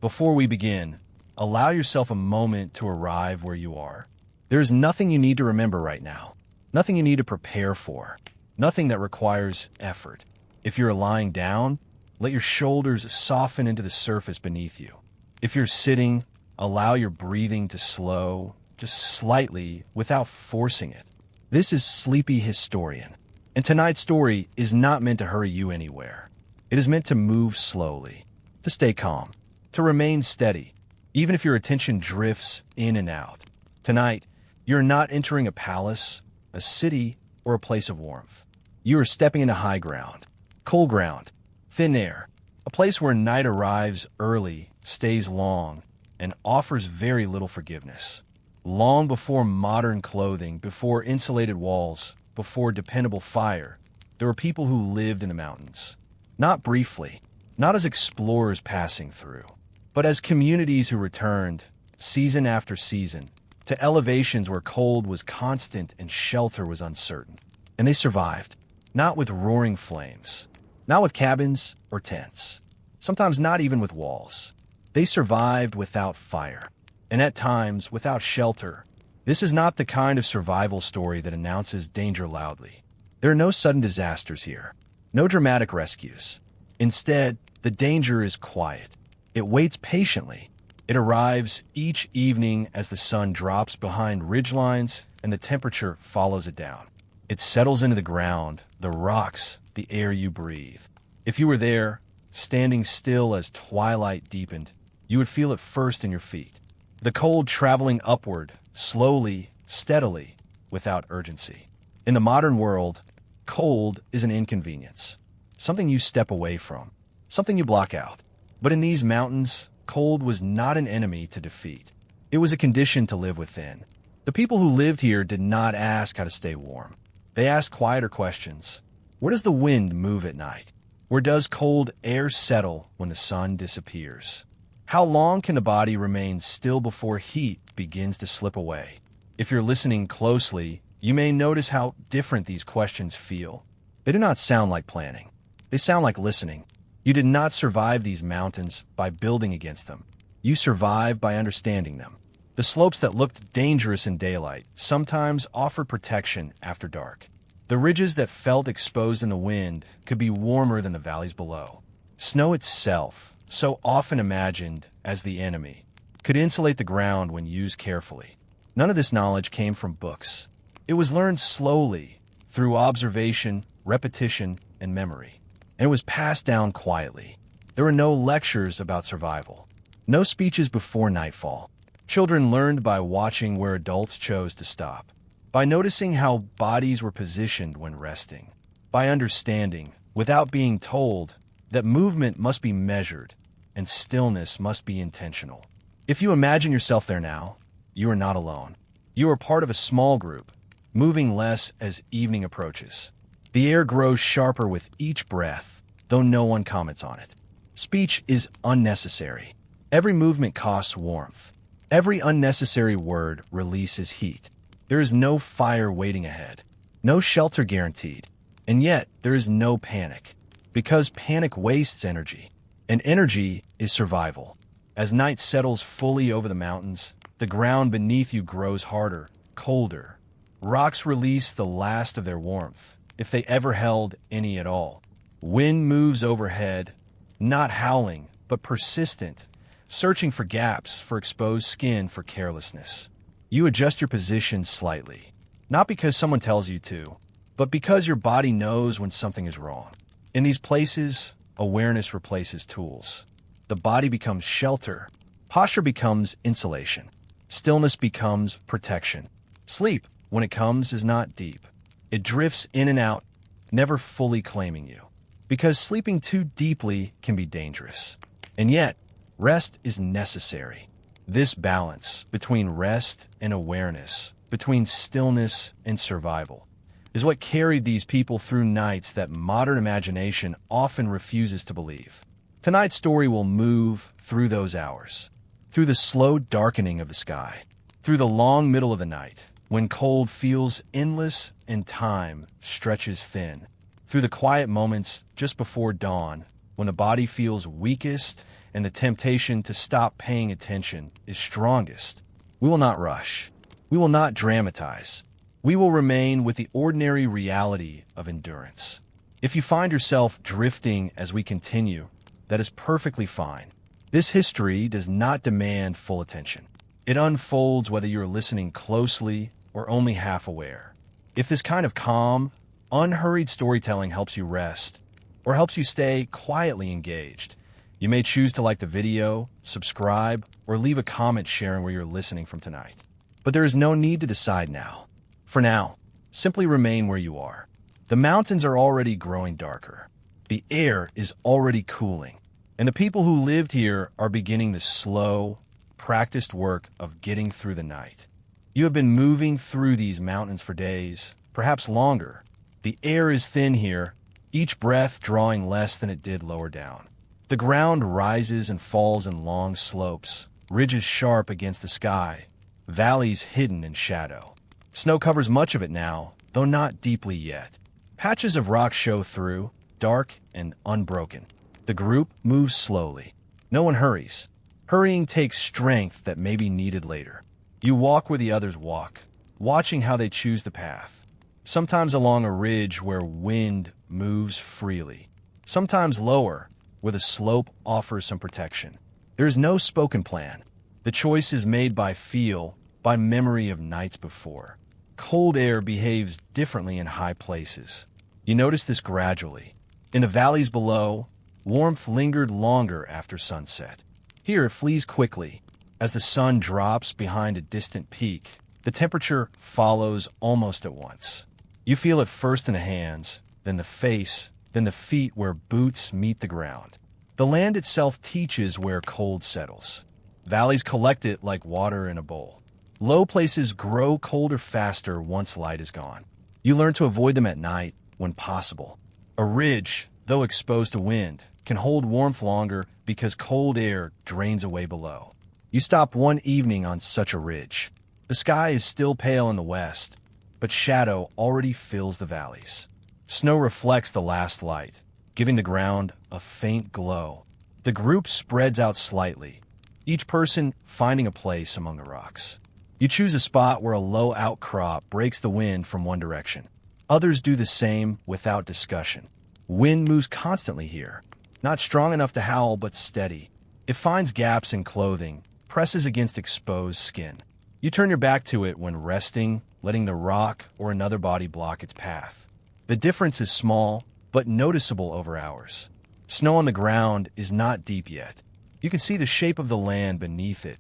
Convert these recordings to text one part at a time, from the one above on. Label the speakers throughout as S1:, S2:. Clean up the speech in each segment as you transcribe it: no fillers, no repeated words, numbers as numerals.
S1: Before we begin, allow yourself a moment to arrive where you are. There is nothing you need to remember right now, nothing you need to prepare for, nothing that requires effort. If you're lying down, let your shoulders soften into the surface beneath you. If you're sitting, allow your breathing to slow, just slightly, without forcing it. This is Sleepy Historian, and tonight's story is not meant to hurry you anywhere. It is meant to move slowly, to stay calm, to remain steady, even if your attention drifts in and out. Tonight, you're not entering a palace, a city, or a place of warmth. You are stepping into high ground, cold ground, thin air, a place where night arrives early, stays long, and offers very little forgiveness. Long before modern clothing, before insulated walls, before dependable fire, there were people who lived in the mountains. Not briefly, not as explorers passing through, but as communities who returned, season after season, to elevations where cold was constant and shelter was uncertain. And they survived, not with roaring flames, not with cabins or tents, sometimes not even with walls. They survived without fire, and at times without shelter. This is not the kind of survival story that announces danger loudly. There are no sudden disasters here, no dramatic rescues. Instead, the danger is quiet. It waits patiently. It arrives each evening as the sun drops behind ridgelines and the temperature follows it down. It settles into the ground, the rocks, the air you breathe. If you were there, standing still as twilight deepened, you would feel it first in your feet. The cold traveling upward, slowly, steadily, without urgency. In the modern world, cold is an inconvenience, something you step away from, something you block out. But in these mountains, cold was not an enemy to defeat. It was a condition to live within. The people who lived here did not ask how to stay warm. They asked quieter questions. Where does the wind move at night? Where does cold air settle when the sun disappears? How long can the body remain still before heat begins to slip away? If you're listening closely, you may notice how different these questions feel. They do not sound like planning. They sound like listening. You did not survive these mountains by building against them. You survived by understanding them. The slopes that looked dangerous in daylight sometimes offered protection after dark. The ridges that felt exposed in the wind could be warmer than the valleys below. Snow itself, so often imagined as the enemy, could insulate the ground when used carefully. None of this knowledge came from books. It was learned slowly through observation, repetition, and memory. And it was passed down quietly. There were no lectures about survival, no speeches before nightfall. Children learned by watching where adults chose to stop, by noticing how bodies were positioned when resting, by understanding, without being told, that movement must be measured and stillness must be intentional. If you imagine yourself there now, you are not alone. You are part of a small group, moving less as evening approaches. The air grows sharper with each breath, though no one comments on it. Speech is unnecessary. Every movement costs warmth. Every unnecessary word releases heat. There is no fire waiting ahead, no shelter guaranteed, and yet there is no panic, because panic wastes energy, and energy is survival. As night settles fully over the mountains, the ground beneath you grows harder, colder. Rocks release the last of their warmth, if they ever held any at all. Wind moves overhead, not howling, but persistent, searching for gaps, for exposed skin, for carelessness. You adjust your position slightly, not because someone tells you to, but because your body knows when something is wrong. In these places, awareness replaces tools. The body becomes shelter. Posture becomes insulation. Stillness becomes protection. Sleep, when it comes, is not deep. It drifts in and out, never fully claiming you. Because sleeping too deeply can be dangerous. And yet, rest is necessary. This balance between rest and awareness, between stillness and survival, is what carried these people through nights that modern imagination often refuses to believe. Tonight's story will move through those hours, through the slow darkening of the sky, through the long middle of the night, when cold feels endless and time stretches thin, through the quiet moments just before dawn, when the body feels weakest and the temptation to stop paying attention is strongest. We will not rush. We will not dramatize. We will remain with the ordinary reality of endurance. If you find yourself drifting as we continue, that is perfectly fine. This history does not demand full attention. It unfolds whether you're listening closely or only half aware. If this kind of calm, unhurried storytelling helps you rest or helps you stay quietly engaged, you may choose to like the video, subscribe, or leave a comment sharing where you're listening from tonight. But there is no need to decide now. For now, simply remain where you are. The mountains are already growing darker. The air is already cooling. And the people who lived here are beginning the slow, practiced work of getting through the night. You have been moving through these mountains for days, perhaps longer. The air is thin here, each breath drawing less than it did lower down. The ground rises and falls in long slopes, ridges sharp against the sky, valleys hidden in shadow. Snow covers much of it now, though not deeply yet. Patches of rock show through, dark and unbroken. The group moves slowly. No one hurries. Hurrying takes strength that may be needed later. You walk where the others walk, watching how they choose the path. Sometimes along a ridge where wind moves freely. Sometimes lower, where the slope offers some protection. There is no spoken plan. The choice is made by feel, by memory of nights before. Cold air behaves differently in high places. You notice this gradually. In the valleys below, warmth lingered longer after sunset. Here it flees quickly. As the sun drops behind a distant peak, the temperature follows almost at once. You feel it first in the hands, then the face, then the feet where boots meet the ground. The land itself teaches where cold settles. Valleys collect it like water in a bowl. Low places grow colder faster once light is gone. You learn to avoid them at night when possible. A ridge, though exposed to wind, can hold warmth longer because cold air drains away below. You stop one evening on such a ridge. The sky is still pale in the west, but shadow already fills the valleys. Snow reflects the last light, giving the ground a faint glow. The group spreads out slightly, each person finding a place among the rocks. You choose a spot where a low outcrop breaks the wind from one direction. Others do the same without discussion. Wind moves constantly here, not strong enough to howl but steady. It finds gaps in clothing, presses against exposed skin. You turn your back to it when resting, letting the rock or another body block its path. The difference is small, but noticeable over hours. Snow on the ground is not deep yet. You can see the shape of the land beneath it,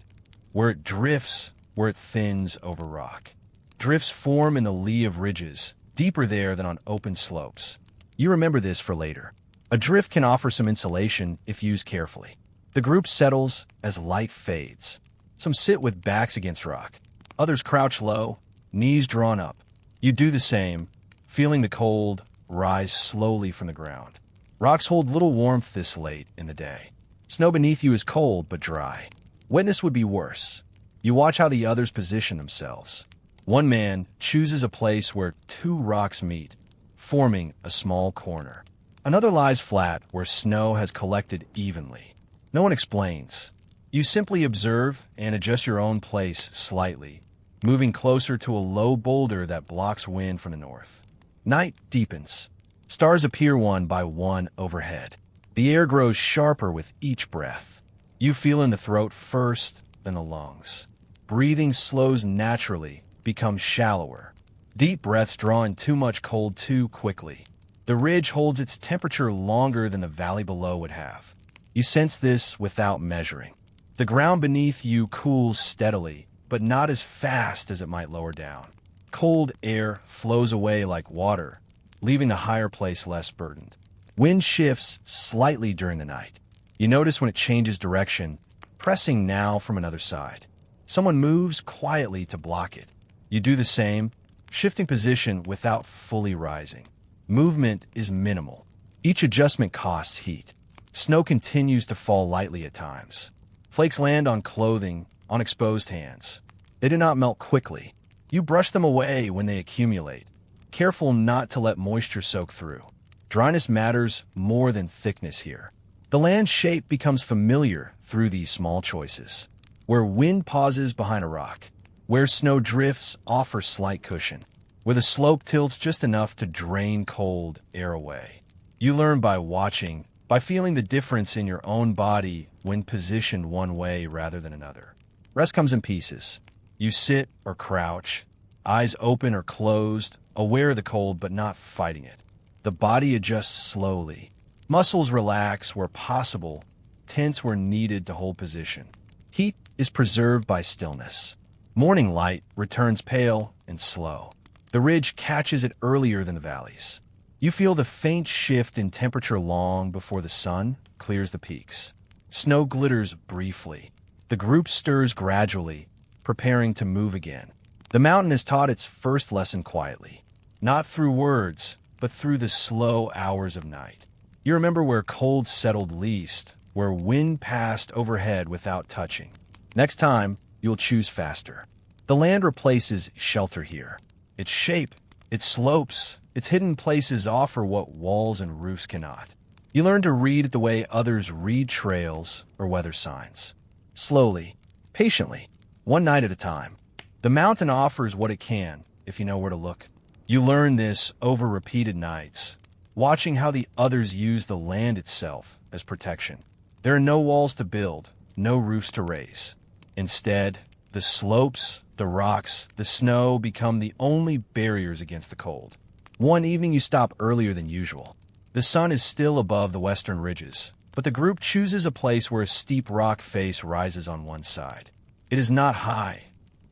S1: where it drifts, where it thins over rock. Drifts form in the lee of ridges, deeper there than on open slopes. You remember this for later. A drift can offer some insulation if used carefully. The group settles as light fades. Some sit with backs against rock. Others crouch low, knees drawn up. You do the same, feeling the cold rise slowly from the ground. Rocks hold little warmth this late in the day. Snow beneath you is cold but dry. Wetness would be worse. You watch how the others position themselves. One man chooses a place where two rocks meet, forming a small corner. Another lies flat where snow has collected evenly. No one explains. You simply observe and adjust your own place slightly, moving closer to a low boulder that blocks wind from the north. Night deepens. Stars appear one by one overhead. The air grows sharper with each breath. You feel in the throat first, then the lungs. Breathing slows naturally, becomes shallower. Deep breaths draw in too much cold too quickly. The ridge holds its temperature longer than the valley below would have. You sense this without measuring. The ground beneath you cools steadily, but not as fast as it might lower down. Cold air flows away like water, leaving the higher place less burdened. Wind shifts slightly during the night. You notice when it changes direction, pressing now from another side. Someone moves quietly to block it. You do the same, shifting position without fully rising. Movement is minimal. Each adjustment costs heat. Snow continues to fall lightly at times. Flakes land on clothing, on exposed hands. They do not melt quickly. You brush them away when they accumulate, careful not to let moisture soak through. Dryness matters more than thickness here. The land shape becomes familiar through these small choices. Where wind pauses behind a rock, where snow drifts offer slight cushion, where the slope tilts just enough to drain cold air away. You learn by watching, by feeling the difference in your own body when positioned one way rather than another. Rest comes in pieces. You sit or crouch, eyes open or closed, aware of the cold but not fighting it. The body adjusts slowly. Muscles relax where possible, tense where needed to hold position. Heat is preserved by stillness. Morning light returns pale and slow. The ridge catches it earlier than the valleys. You feel the faint shift in temperature long before the sun clears the peaks. Snow glitters briefly. The group stirs gradually, preparing to move again. The mountain has taught its first lesson quietly, not through words, but through the slow hours of night. You remember where cold settled least, where wind passed overhead without touching. Next time, you'll choose faster. The land replaces shelter here. Its shape, its slopes, its hidden places offer what walls and roofs cannot. You learn to read it the way others read trails or weather signs. Slowly, patiently, one night at a time. The mountain offers what it can, if you know where to look. You learn this over repeated nights, watching how the others use the land itself as protection. There are no walls to build, no roofs to raise. Instead, the slopes, the rocks, the snow become the only barriers against the cold. One evening you stop earlier than usual. The sun is still above the western ridges, but the group chooses a place where a steep rock face rises on one side. It is not high,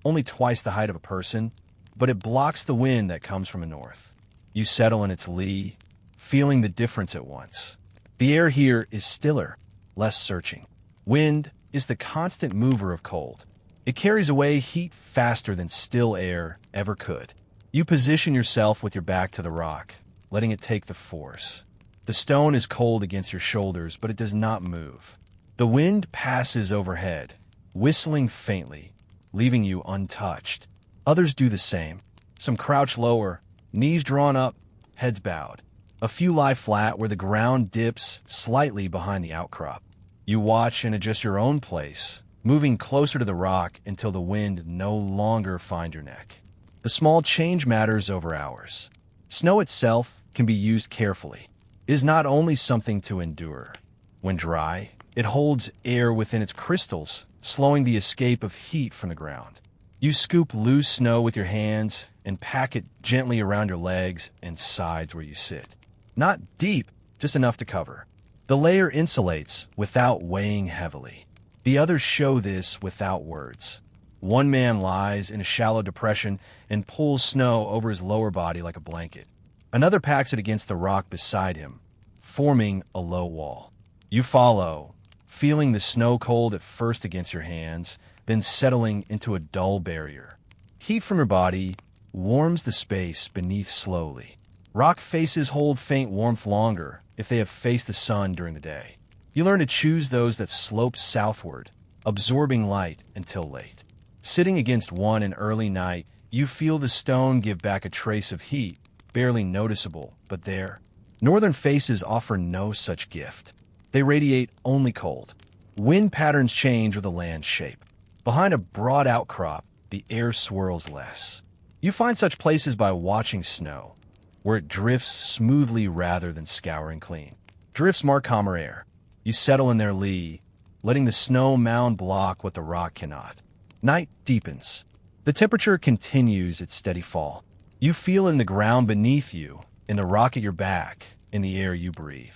S1: only twice the height of a person, but it blocks the wind that comes from the north. You settle in its lee, feeling the difference at once. The air here is stiller, less searching. Wind is the constant mover of cold. It carries away heat faster than still air ever could. You position yourself with your back to the rock, letting it take the force. The stone is cold against your shoulders, but it does not move. The wind passes overhead, whistling faintly, leaving you untouched. Others do the same. Some crouch lower, knees drawn up, heads bowed. A few lie flat where the ground dips slightly behind the outcrop. You watch and adjust your own place, moving closer to the rock until the wind no longer finds your neck. The small change matters over hours. Snow itself can be used carefully. It is not only something to endure. When dry, it holds air within its crystals, slowing the escape of heat from the ground. You scoop loose snow with your hands and pack it gently around your legs and sides where you sit. Not deep, just enough to cover. The layer insulates without weighing heavily. The others show this without words. One man lies in a shallow depression and pulls snow over his lower body like a blanket. Another packs it against the rock beside him, forming a low wall. You follow, feeling the snow cold at first against your hands, then settling into a dull barrier. Heat from your body warms the space beneath slowly. Rock faces hold faint warmth longer if they have faced the sun during the day. You learn to choose those that slope southward, absorbing light until late. Sitting against one in early night, you feel the stone give back a trace of heat, barely noticeable, but there. Northern faces offer no such gift. They radiate only cold. Wind patterns change with the land's shape. Behind a broad outcrop, the air swirls less. You find such places by watching snow, where it drifts smoothly rather than scouring clean. Drifts mark calmer air. You settle in their lee, letting the snow mound block what the rock cannot. Night deepens. The temperature continues its steady fall. You feel in the ground beneath you, in the rock at your back, in the air you breathe.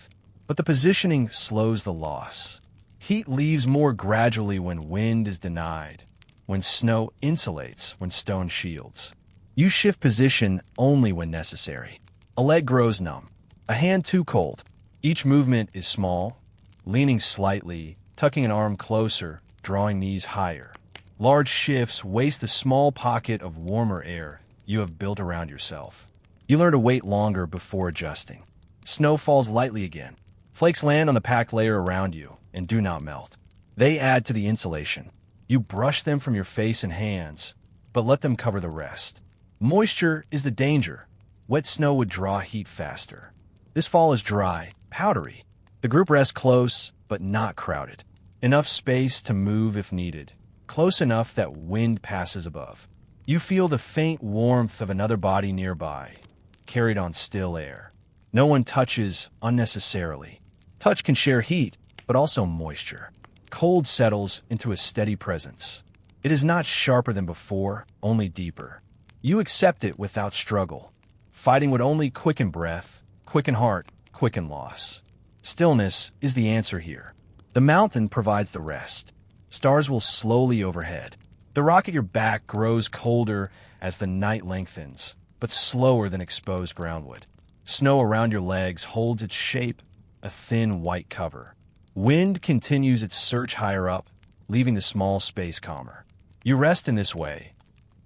S1: But the positioning slows the loss. Heat leaves more gradually when wind is denied, when snow insulates, when stone shields. You shift position only when necessary. A leg grows numb, a hand too cold. Each movement is small, leaning slightly, tucking an arm closer, drawing knees higher. Large shifts waste the small pocket of warmer air you have built around yourself. You learn to wait longer before adjusting. Snow falls lightly again. Flakes land on the packed layer around you and do not melt. They add to the insulation. You brush them from your face and hands, but let them cover the rest. Moisture is the danger. Wet snow would draw heat faster. This fall is dry, powdery. The group rests close, but not crowded. Enough space to move if needed. Close enough that wind passes above. You feel the faint warmth of another body nearby, carried on still air. No one touches unnecessarily. Touch can share heat, but also moisture. Cold settles into a steady presence. It is not sharper than before, only deeper. You accept it without struggle. Fighting would only quicken breath, quicken heart, quicken loss. Stillness is the answer here. The mountain provides the rest. Stars will slowly overhead. The rock at your back grows colder as the night lengthens, but slower than exposed ground would. Snow around your legs holds its shape, a thin white cover. Wind continues its search higher up, leaving the small space calmer. You rest in this way,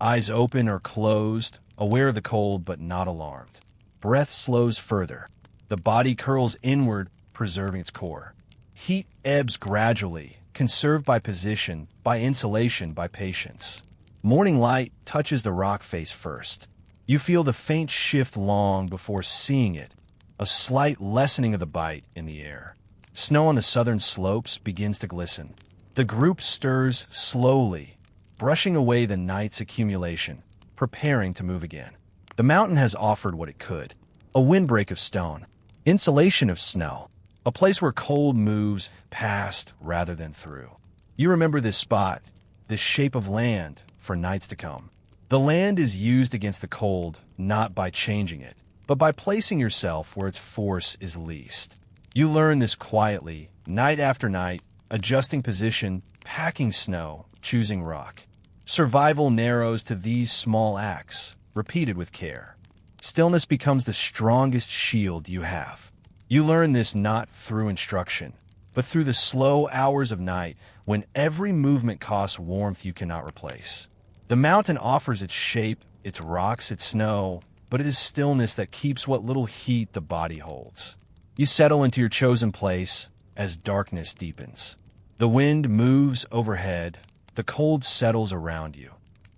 S1: eyes open or closed, aware of the cold but not alarmed. Breath slows further. The body curls inward, preserving its core. Heat ebbs gradually, conserved by position, by insulation, by patience. Morning light touches the rock face first. You feel the faint shift long before seeing it, a slight lessening of the bite in the air. Snow on the southern slopes begins to glisten. The group stirs slowly, brushing away the night's accumulation, preparing to move again. The mountain has offered what it could: a windbreak of stone, insulation of snow, a place where cold moves past rather than through. You remember this spot, this shape of land, for nights to come. The land is used against the cold, not by changing it, but by placing yourself where its force is least. You learn this quietly, night after night, adjusting position, packing snow, choosing rock. Survival narrows to these small acts, repeated with care. Stillness becomes the strongest shield you have. You learn this not through instruction, but through the slow hours of night when every movement costs warmth you cannot replace. The mountain offers its shape, its rocks, its snow, but it is stillness that keeps what little heat the body holds. You settle into your chosen place as darkness deepens. The wind moves overhead, the cold settles around you,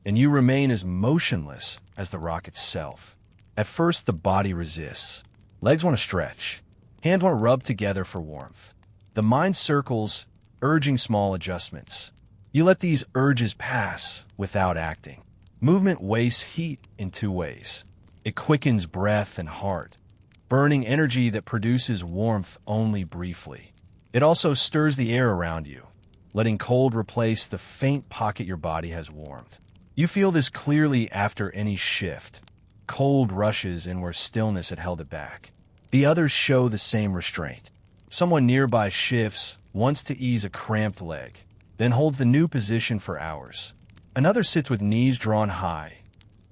S1: and you remain as motionless as the rock itself. At first, the body resists. Legs want to stretch. Hands want to rub together for warmth. The mind circles, urging small adjustments. You let these urges pass without acting. Movement wastes heat in two ways. It quickens breath and heart, burning energy that produces warmth only briefly. It also stirs the air around you, letting cold replace the faint pocket your body has warmed. You feel this clearly after any shift. Cold rushes in where stillness had held it back. The others show the same restraint. Someone nearby shifts, wants to ease a cramped leg, then holds the new position for hours. Another sits with knees drawn high,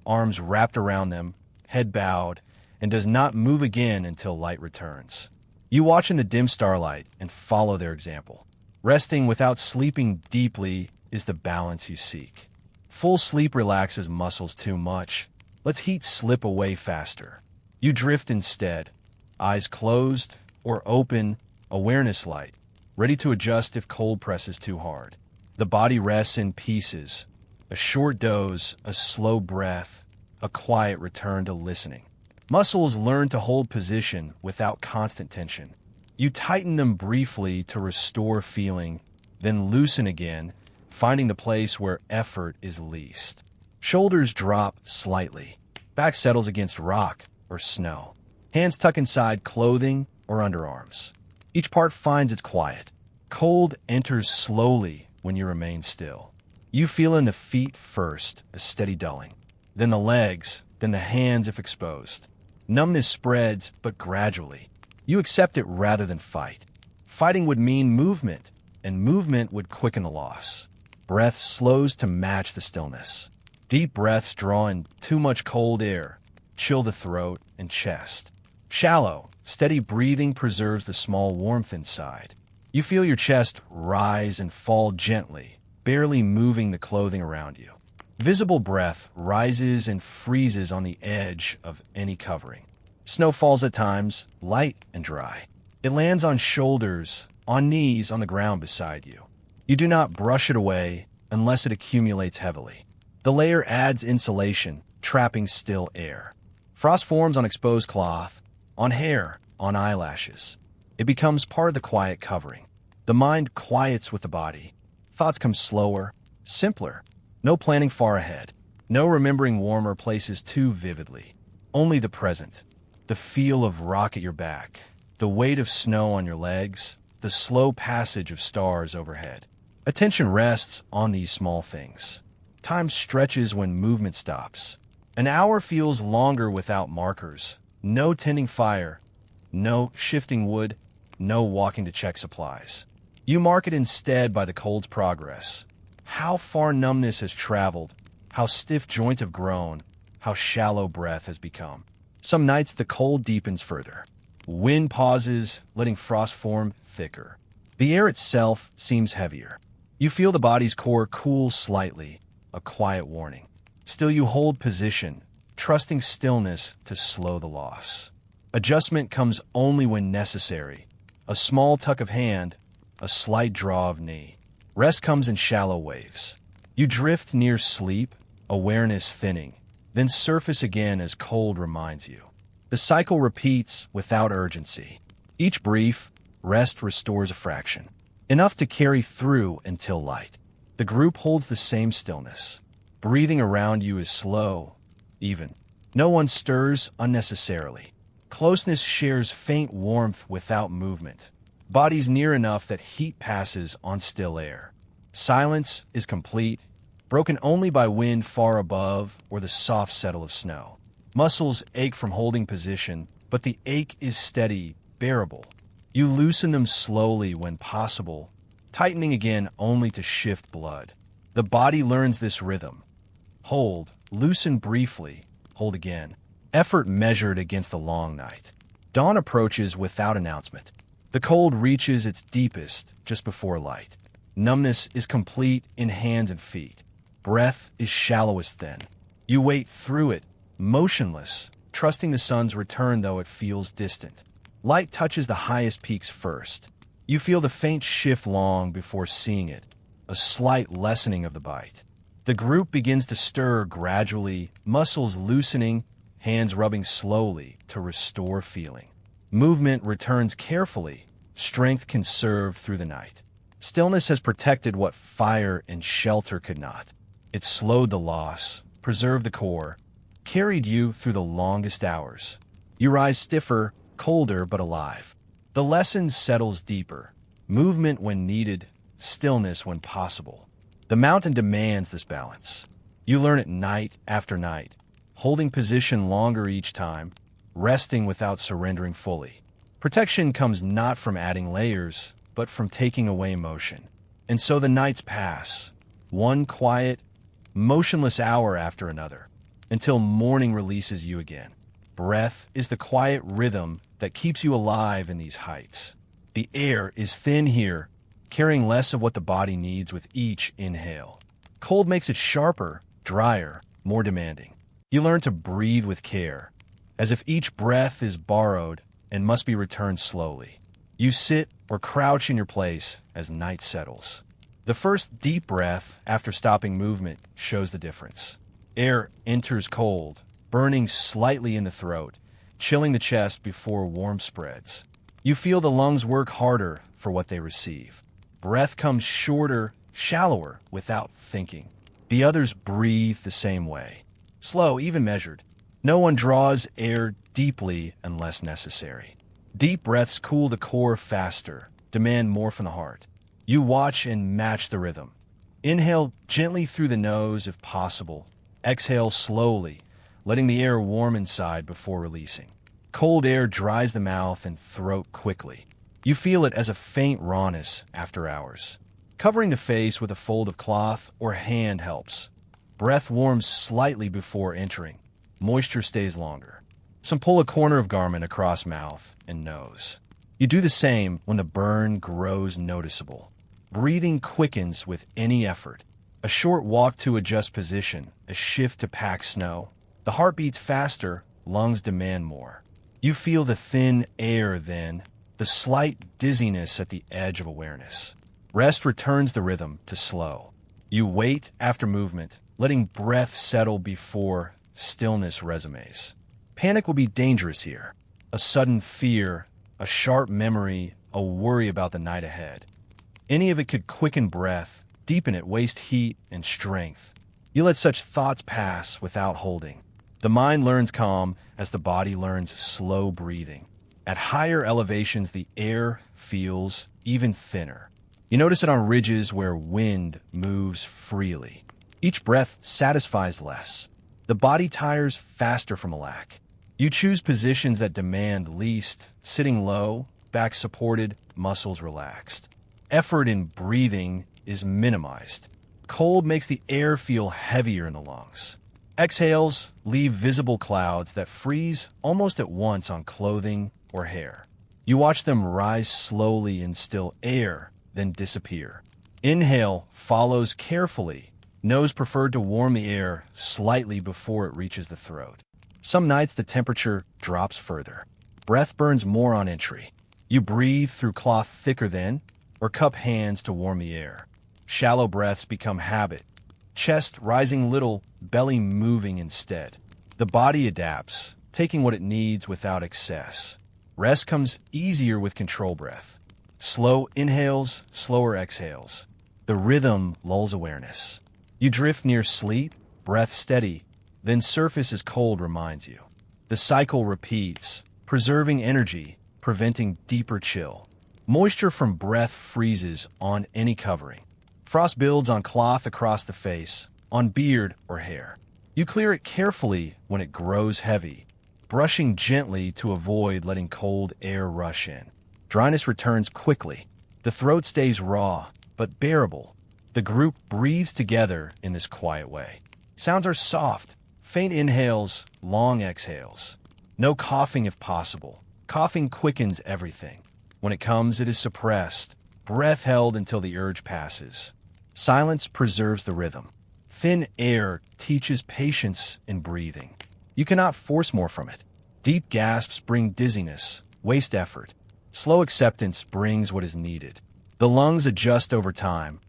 S1: arms wrapped around them, head bowed, and does not move again until light returns. You watch in the dim starlight and follow their example. Resting without sleeping deeply is the balance you seek. Full sleep relaxes muscles too much, lets heat slip away faster. You drift instead, eyes closed or open, awareness light, ready to adjust if cold presses too hard. The body rests in pieces, a short doze, a slow breath, a quiet return to listening. Muscles learn to hold position without constant tension. You tighten them briefly to restore feeling, then loosen again, finding the place where effort is least. Shoulders drop slightly. Back settles against rock or snow. Hands tuck inside clothing or underarms. Each part finds its quiet. Cold enters slowly when you remain still. You feel in the feet first, a steady dulling. Then the legs, then the hands if exposed. Numbness spreads, but gradually. You accept it rather than fight. Fighting would mean movement, and movement would quicken the loss. Breath slows to match the stillness. Deep breaths draw in too much cold air, chill the throat and chest. Shallow, steady breathing preserves the small warmth inside. You feel your chest rise and fall gently, barely moving the clothing around you. Visible breath rises and freezes on the edge of any covering. Snow falls at times, light and dry. It lands on shoulders, on knees, on the ground beside you. You do not brush it away unless it accumulates heavily. The layer adds insulation, trapping still air. Frost forms on exposed cloth, on hair, on eyelashes. It becomes part of the quiet covering. The mind quiets with the body. Thoughts come slower, simpler. No planning far ahead. No remembering warmer places too vividly. Only the present. The feel of rock at your back. The weight of snow on your legs. The slow passage of stars overhead. Attention rests on these small things. Time stretches when movement stops. An hour feels longer without markers. No tending fire. No shifting wood. No walking to check supplies. You mark it instead by the cold's progress. How far numbness has traveled. How stiff joints have grown. How shallow breath has become. Some nights the cold deepens further. Wind pauses, letting frost form thicker. The air itself seems heavier. You feel the body's core cool slightly, a quiet warning. Still you hold position, trusting stillness to slow the loss. Adjustment comes only when necessary. A small tuck of hand, a slight draw of knee. Rest comes in shallow waves. You drift near sleep, awareness thinning, then surface again as cold reminds you. The cycle repeats without urgency. Each brief, rest restores a fraction, enough to carry through until light. The group holds the same stillness. Breathing around you is slow, even. No one stirs unnecessarily. Closeness shares faint warmth without movement. Bodies near enough that heat passes on still air. Silence is complete, broken only by wind far above or the soft settle of snow. Muscles ache from holding position, but the ache is steady, bearable. You loosen them slowly when possible, tightening again only to shift blood. The body learns this rhythm. Hold, loosen briefly, hold again. Effort measured against the long night. Dawn approaches without announcement. The cold reaches its deepest just before light. Numbness is complete in hands and feet. Breath is shallowest then. You wait through it, motionless, trusting the sun's return though it feels distant. Light touches the highest peaks first. You feel the faint shift long before seeing it, a slight lessening of the bite. The group begins to stir gradually, muscles loosening, hands rubbing slowly to restore feeling. Movement returns carefully, strength conserved through the night. Stillness has protected what fire and shelter could not. It slowed the loss, preserved the core, carried you through the longest hours. You rise stiffer, colder but alive. The lesson settles deeper. Movement when needed, stillness when possible. The mountain demands this balance. You learn it night after night, holding position longer each time, resting without surrendering fully. Protection comes not from adding layers, but from taking away motion. And so the nights pass, one quiet, motionless hour after another, until morning releases you again. Breath is the quiet rhythm that keeps you alive in these heights. The air is thin here, carrying less of what the body needs with each inhale. Cold makes it sharper, drier, more demanding. You learn to breathe with care, as if each breath is borrowed and must be returned slowly. You sit or crouch in your place as night settles. The first deep breath after stopping movement shows the difference. Air enters cold, burning slightly in the throat, chilling the chest before warmth spreads. You feel the lungs work harder for what they receive. Breath comes shorter, shallower, without thinking. The others breathe the same way. Slow, even measured. No one draws air deeply unless necessary. Deep breaths cool the core faster, demand more from the heart. You watch and match the rhythm. Inhale gently through the nose if possible. Exhale slowly, letting the air warm inside before releasing. Cold air dries the mouth and throat quickly. You feel it as a faint rawness after hours. Covering the face with a fold of cloth or hand helps. Breath warms slightly before entering. Moisture stays longer. Some pull a corner of garment across mouth and nose. You do the same when the burn grows noticeable. Breathing quickens with any effort. A short walk to adjust position, a shift to pack snow. The heart beats faster, lungs demand more. You feel the thin air then, the slight dizziness at the edge of awareness. Rest returns the rhythm to slow. You wait after movement, letting breath settle before stillness resumes. Panic will be dangerous here. A sudden fear, a sharp memory, a worry about the night ahead. Any of it could quicken breath, deepen it, waste heat and strength. You let such thoughts pass without holding. The mind learns calm as the body learns slow breathing. At higher elevations, the air feels even thinner. You notice it on ridges where wind moves freely. Each breath satisfies less. The body tires faster from a lack. You choose positions that demand least, sitting low, back supported, muscles relaxed. Effort in breathing is minimized. Cold makes the air feel heavier in the lungs. Exhales leave visible clouds that freeze almost at once on clothing or hair. You watch them rise slowly in still air, then disappear. Inhale follows carefully. Nose preferred to warm the air slightly before it reaches the throat. Some nights the temperature drops further. Breath burns more on entry. You breathe through cloth thicker than, or cup hands to warm the air. Shallow breaths become habit. Chest rising little, belly moving instead. The body adapts, taking what it needs without excess. Rest comes easier with control breath. Slow inhales, slower exhales. The rhythm lulls awareness. You drift near sleep, breath steady, then surface as cold reminds you. The cycle repeats, preserving energy, preventing deeper chill. Moisture from breath freezes on any covering. Frost builds on cloth across the face, on beard or hair. You clear it carefully when it grows heavy, brushing gently to avoid letting cold air rush in. Dryness returns quickly. The throat stays raw, but bearable. The group breathes together in this quiet way. Sounds are soft, faint inhales, long exhales. No coughing if possible. Coughing quickens everything. When it comes, it is suppressed, breath held until the urge passes. Silence preserves the rhythm. Thin air teaches patience in breathing. You cannot force more from it. Deep gasps bring dizziness, waste effort. Slow acceptance brings what is needed. The lungs adjust over time,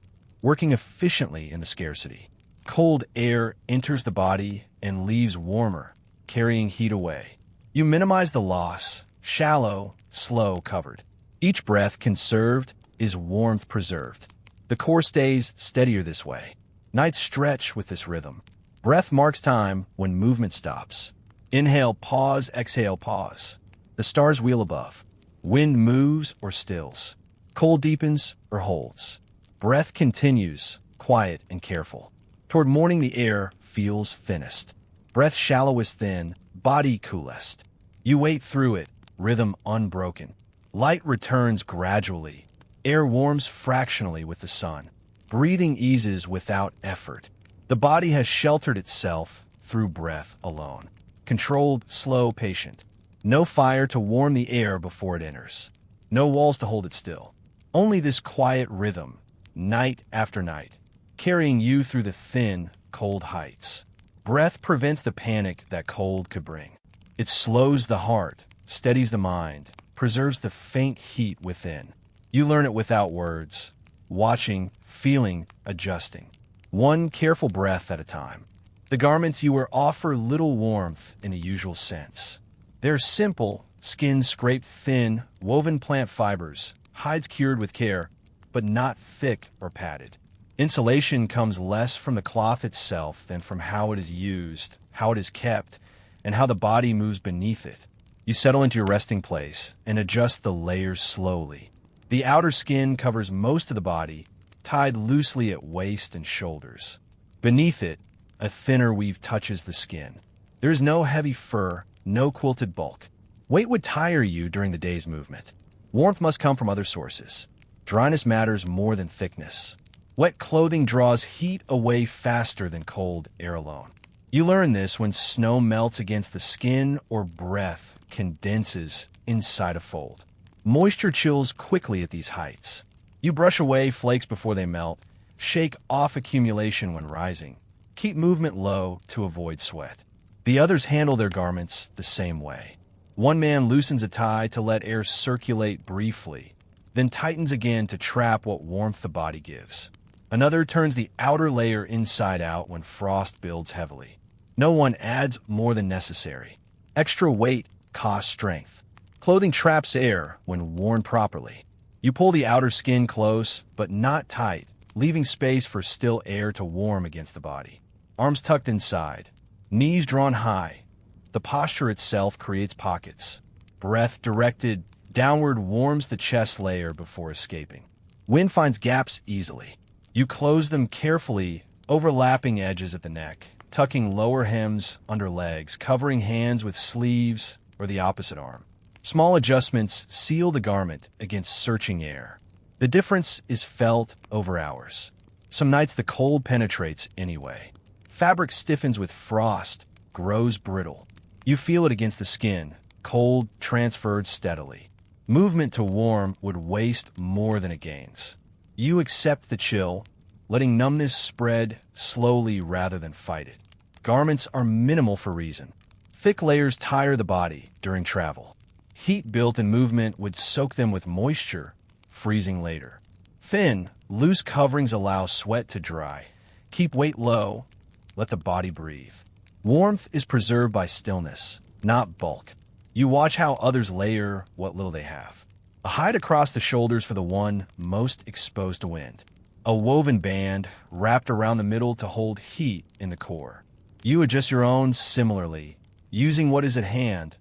S1: working efficiently in the scarcity. Cold air enters the body and leaves warmer, carrying heat away. You minimize the loss, shallow, slow, covered. Each breath conserved is warmth preserved. The core stays steadier this way. Nights stretch with this rhythm. Breath marks time when movement stops. Inhale, pause, exhale, pause. The stars wheel above. Wind moves or stills. Cold deepens or holds. Breath continues, quiet and careful. Toward morning the air feels thinnest. Breath shallowest thin, body coolest. You wait through it, rhythm unbroken. Light returns gradually. Air warms fractionally with the sun. Breathing eases without effort. The body has sheltered itself through breath alone. Controlled, slow, patient. No fire to warm the air before it enters. No walls to hold it still. Only this quiet rhythm, night after night, carrying you through the thin, cold heights. Breath prevents the panic that cold could bring. It slows the heart, steadies the mind, preserves the faint heat within. You learn it without words, watching, feeling, adjusting. One careful breath at a time. The garments you wear offer little warmth in the usual sense. They're simple, skin scraped thin, woven plant fibers, hides cured with care, but not thick or padded. Insulation comes less from the cloth itself than from how it is used, how it is kept, and how the body moves beneath it. You settle into your resting place and adjust the layers slowly. The outer skin covers most of the body, tied loosely at waist and shoulders. Beneath it, a thinner weave touches the skin. There is no heavy fur, no quilted bulk. Weight would tire you during the day's movement. Warmth must come from other sources. Dryness matters more than thickness. Wet clothing draws heat away faster than cold air alone. You learn this when snow melts against the skin or breath condenses inside a fold. Moisture chills quickly at these heights. You brush away flakes before they melt, shake off accumulation when rising. Keep movement low to avoid sweat. The others handle their garments the same way. One man loosens a tie to let air circulate briefly, then tightens again to trap what warmth the body gives. Another turns the outer layer inside out when frost builds heavily. No one adds more than necessary. Extra weight costs strength. Clothing traps air when worn properly. You pull the outer skin close, but not tight, leaving space for still air to warm against the body. Arms tucked inside, knees drawn high. The posture itself creates pockets. Breath directed downward warms the chest layer before escaping. Wind finds gaps easily. You close them carefully, overlapping edges at the neck, tucking lower hems under legs, covering hands with sleeves or the opposite arm. Small adjustments seal the garment against searching air. The difference is felt over hours. Some nights the cold penetrates anyway. Fabric stiffens with frost, grows brittle. You feel it against the skin, cold transferred steadily. Movement to warm would waste more than it gains. You accept the chill, letting numbness spread slowly rather than fight it. Garments are minimal for reason. Thick layers tire the body during travel. Heat built in movement would soak them with moisture, freezing later. Thin, loose coverings allow sweat to dry. Keep weight low, let the body breathe. Warmth is preserved by stillness, not bulk. You watch how others layer what little they have. A hide across the shoulders for the one most exposed to wind. A woven band wrapped around the middle to hold heat in the core. You adjust your own similarly, using what is at hand,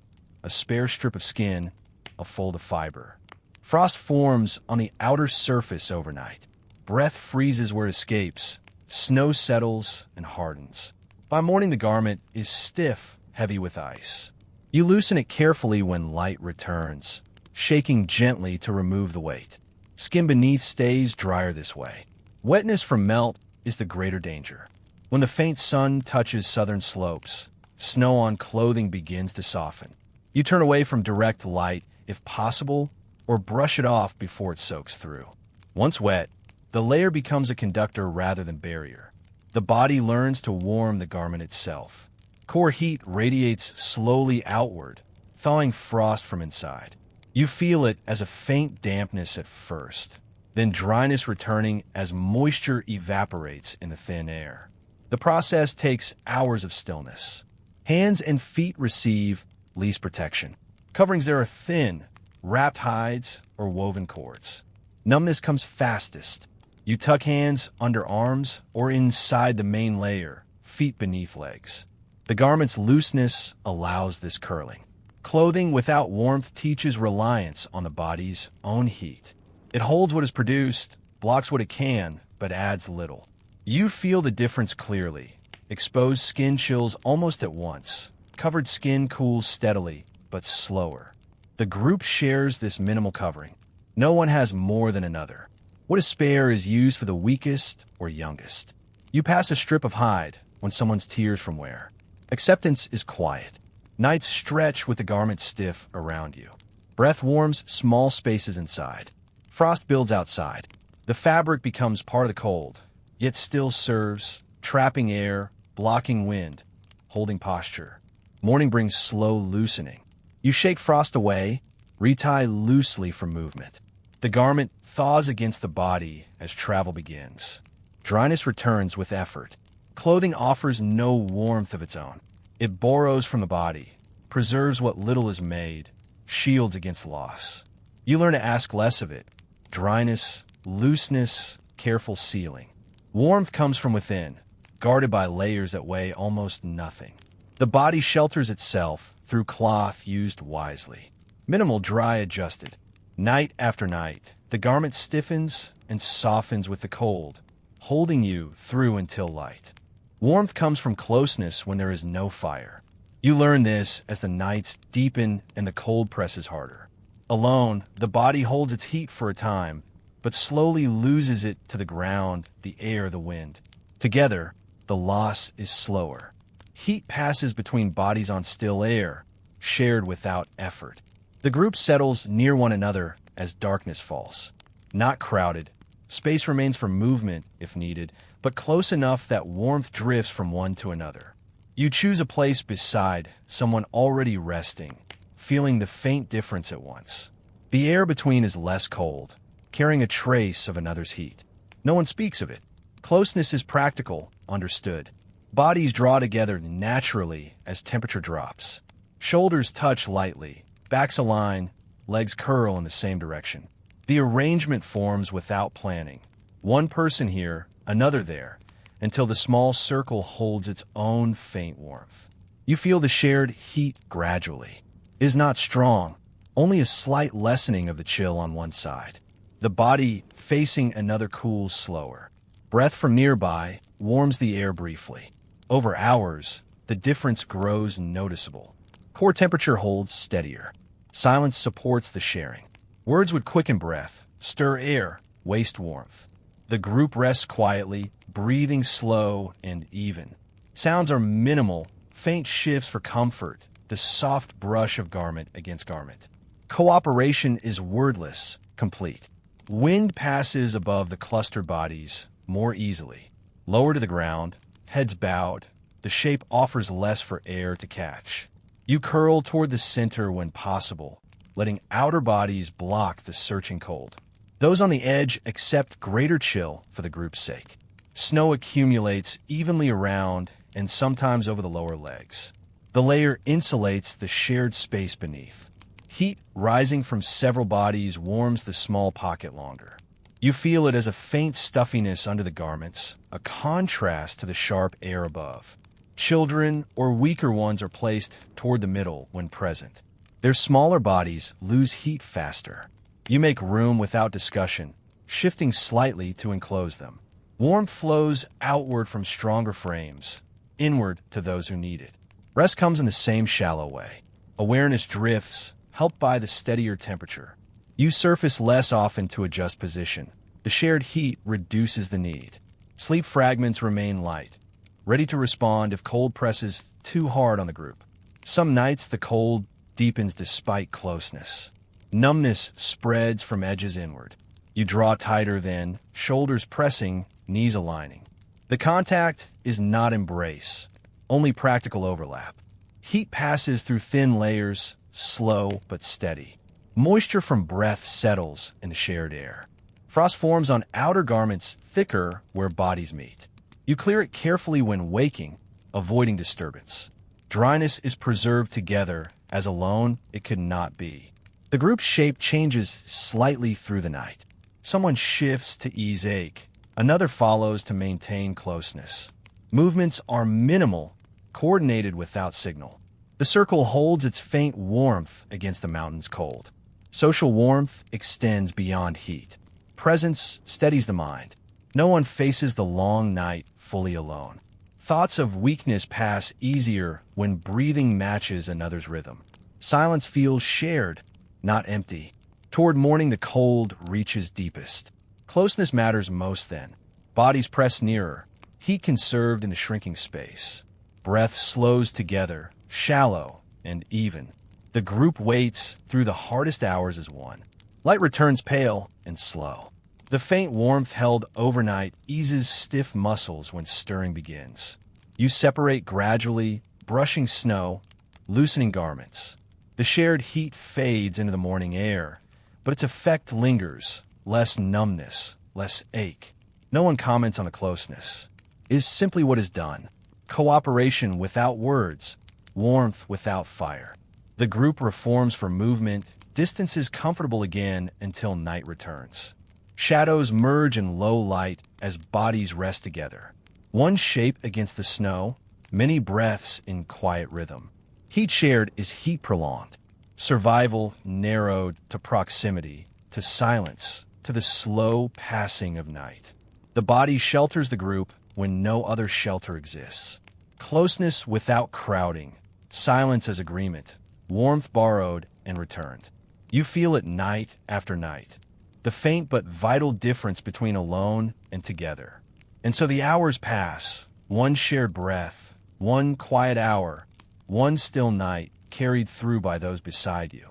S1: a spare strip of skin, a fold of fiber. Frost forms on the outer surface overnight. Breath freezes where it escapes. Snow settles and hardens. By morning, the garment is stiff, heavy with ice. You loosen it carefully when light returns, shaking gently to remove the weight. Skin beneath stays drier this way. Wetness from melt is the greater danger. When the faint sun touches southern slopes, snow on clothing begins to soften. You turn away from direct light, if possible, or brush it off before it soaks through. Once wet, the layer becomes a conductor rather than barrier. The body learns to warm the garment itself. Core heat radiates slowly outward, thawing frost from inside. You feel it as a faint dampness at first, then dryness returning as moisture evaporates in the thin air. The process takes hours of stillness. Hands and feet receive least protection. Coverings there are thin, wrapped hides or woven cords. Numbness comes fastest. You tuck hands under arms or inside the main layer, feet beneath legs. The garment's looseness allows this curling. Clothing without warmth teaches reliance on the body's own heat. It holds what is produced, blocks what it can, but adds little. You feel the difference clearly. Exposed skin chills almost at once. Covered skin cools steadily, but slower. The group shares this minimal covering. No one has more than another. What is spare is used for the weakest or youngest. You pass a strip of hide when someone's tears from wear. Acceptance is quiet. Nights stretch with the garment stiff around you. Breath warms small spaces inside. Frost builds outside. The fabric becomes part of the cold, yet still serves, trapping air, blocking wind, holding posture. Morning brings slow loosening. You shake frost away, retie loosely for movement. The garment thaws against the body as travel begins. Dryness returns with effort. Clothing offers no warmth of its own. It borrows from the body, preserves what little is made, shields against loss. You learn to ask less of it. Dryness, looseness, careful sealing. Warmth comes from within, guarded by layers that weigh almost nothing. The body shelters itself through cloth used wisely. Minimal dry adjusted. Night after night, the garment stiffens and softens with the cold, holding you through until light. Warmth comes from closeness when there is no fire. You learn this as the nights deepen and the cold presses harder. Alone, the body holds its heat for a time, but slowly loses it to the ground, the air, the wind. Together, the loss is slower. Heat passes between bodies on still air, shared without effort. The group settles near one another as darkness falls. Not crowded. Space remains for movement, if needed, but close enough that warmth drifts from one to another. You choose a place beside someone already resting, feeling the faint difference at once. The air between is less cold, carrying a trace of another's heat. No one speaks of it. Closeness is practical, understood. Bodies draw together naturally as temperature drops. Shoulders touch lightly, backs align, legs curl in the same direction. The arrangement forms without planning. One person here, another there, until the small circle holds its own faint warmth. You feel the shared heat gradually. It is not strong, only a slight lessening of the chill on one side. The body facing another cools slower. Breath from nearby warms the air briefly. Over hours, the difference grows noticeable. Core temperature holds steadier. Silence supports the sharing. Words would quicken breath, stir air, waste warmth. The group rests quietly, breathing slow and even. Sounds are minimal, faint shifts for comfort, the soft brush of garment against garment. Cooperation is wordless, complete. Wind passes above the clustered bodies more easily. Lower to the ground, heads bowed, the shape offers less for air to catch. You curl toward the center when possible, letting outer bodies block the searching cold. Those on the edge accept greater chill for the group's sake. Snow accumulates evenly around and sometimes over the lower legs. The layer insulates the shared space beneath. Heat rising from several bodies warms the small pocket longer. You feel it as a faint stuffiness under the garments, a contrast to the sharp air above. Children or weaker ones are placed toward the middle when present. Their smaller bodies lose heat faster. You make room without discussion, shifting slightly to enclose them. Warmth flows outward from stronger frames, inward to those who need it. Rest comes in the same shallow way. Awareness drifts, helped by the steadier temperature. You surface less often to adjust position. The shared heat reduces the need. Sleep fragments remain light, ready to respond if cold presses too hard on the group. Some nights the cold deepens despite closeness. Numbness spreads from edges inward. You draw tighter then, shoulders pressing, knees aligning. The contact is not embrace, only practical overlap. Heat passes through thin layers, slow but steady. Moisture from breath settles in the shared air. Frost forms on outer garments thicker where bodies meet. You clear it carefully when waking, avoiding disturbance. Dryness is preserved together, as alone it could not be. The group's shape changes slightly through the night. Someone shifts to ease ache. Another follows to maintain closeness. Movements are minimal, coordinated without signal. The circle holds its faint warmth against the mountain's cold. Social warmth extends beyond heat. Presence steadies the mind. No one faces the long night fully alone. Thoughts of weakness pass easier when breathing matches another's rhythm. Silence feels shared, not empty. Toward morning, the cold reaches deepest. Closeness matters most then. Bodies press nearer, heat conserved in the shrinking space. Breath slows together, shallow and even. The group waits through the hardest hours as one. Light returns pale and slow. The faint warmth held overnight eases stiff muscles when stirring begins. You separate gradually, brushing snow, loosening garments. The shared heat fades into the morning air, but its effect lingers, less numbness, less ache. No one comments on the closeness. It is simply what is done. Cooperation without words, warmth without fire. The group reforms for movement, distance is comfortable again until night returns. Shadows merge in low light as bodies rest together. One shape against the snow, many breaths in quiet rhythm. Heat shared is heat prolonged. Survival narrowed to proximity, to silence, to the slow passing of night. The body shelters the group when no other shelter exists. Closeness without crowding, silence as agreement, warmth borrowed and returned. You feel it night after night, the faint but vital difference between alone and together. And so the hours pass, one shared breath, one quiet hour, one still night carried through by those beside you.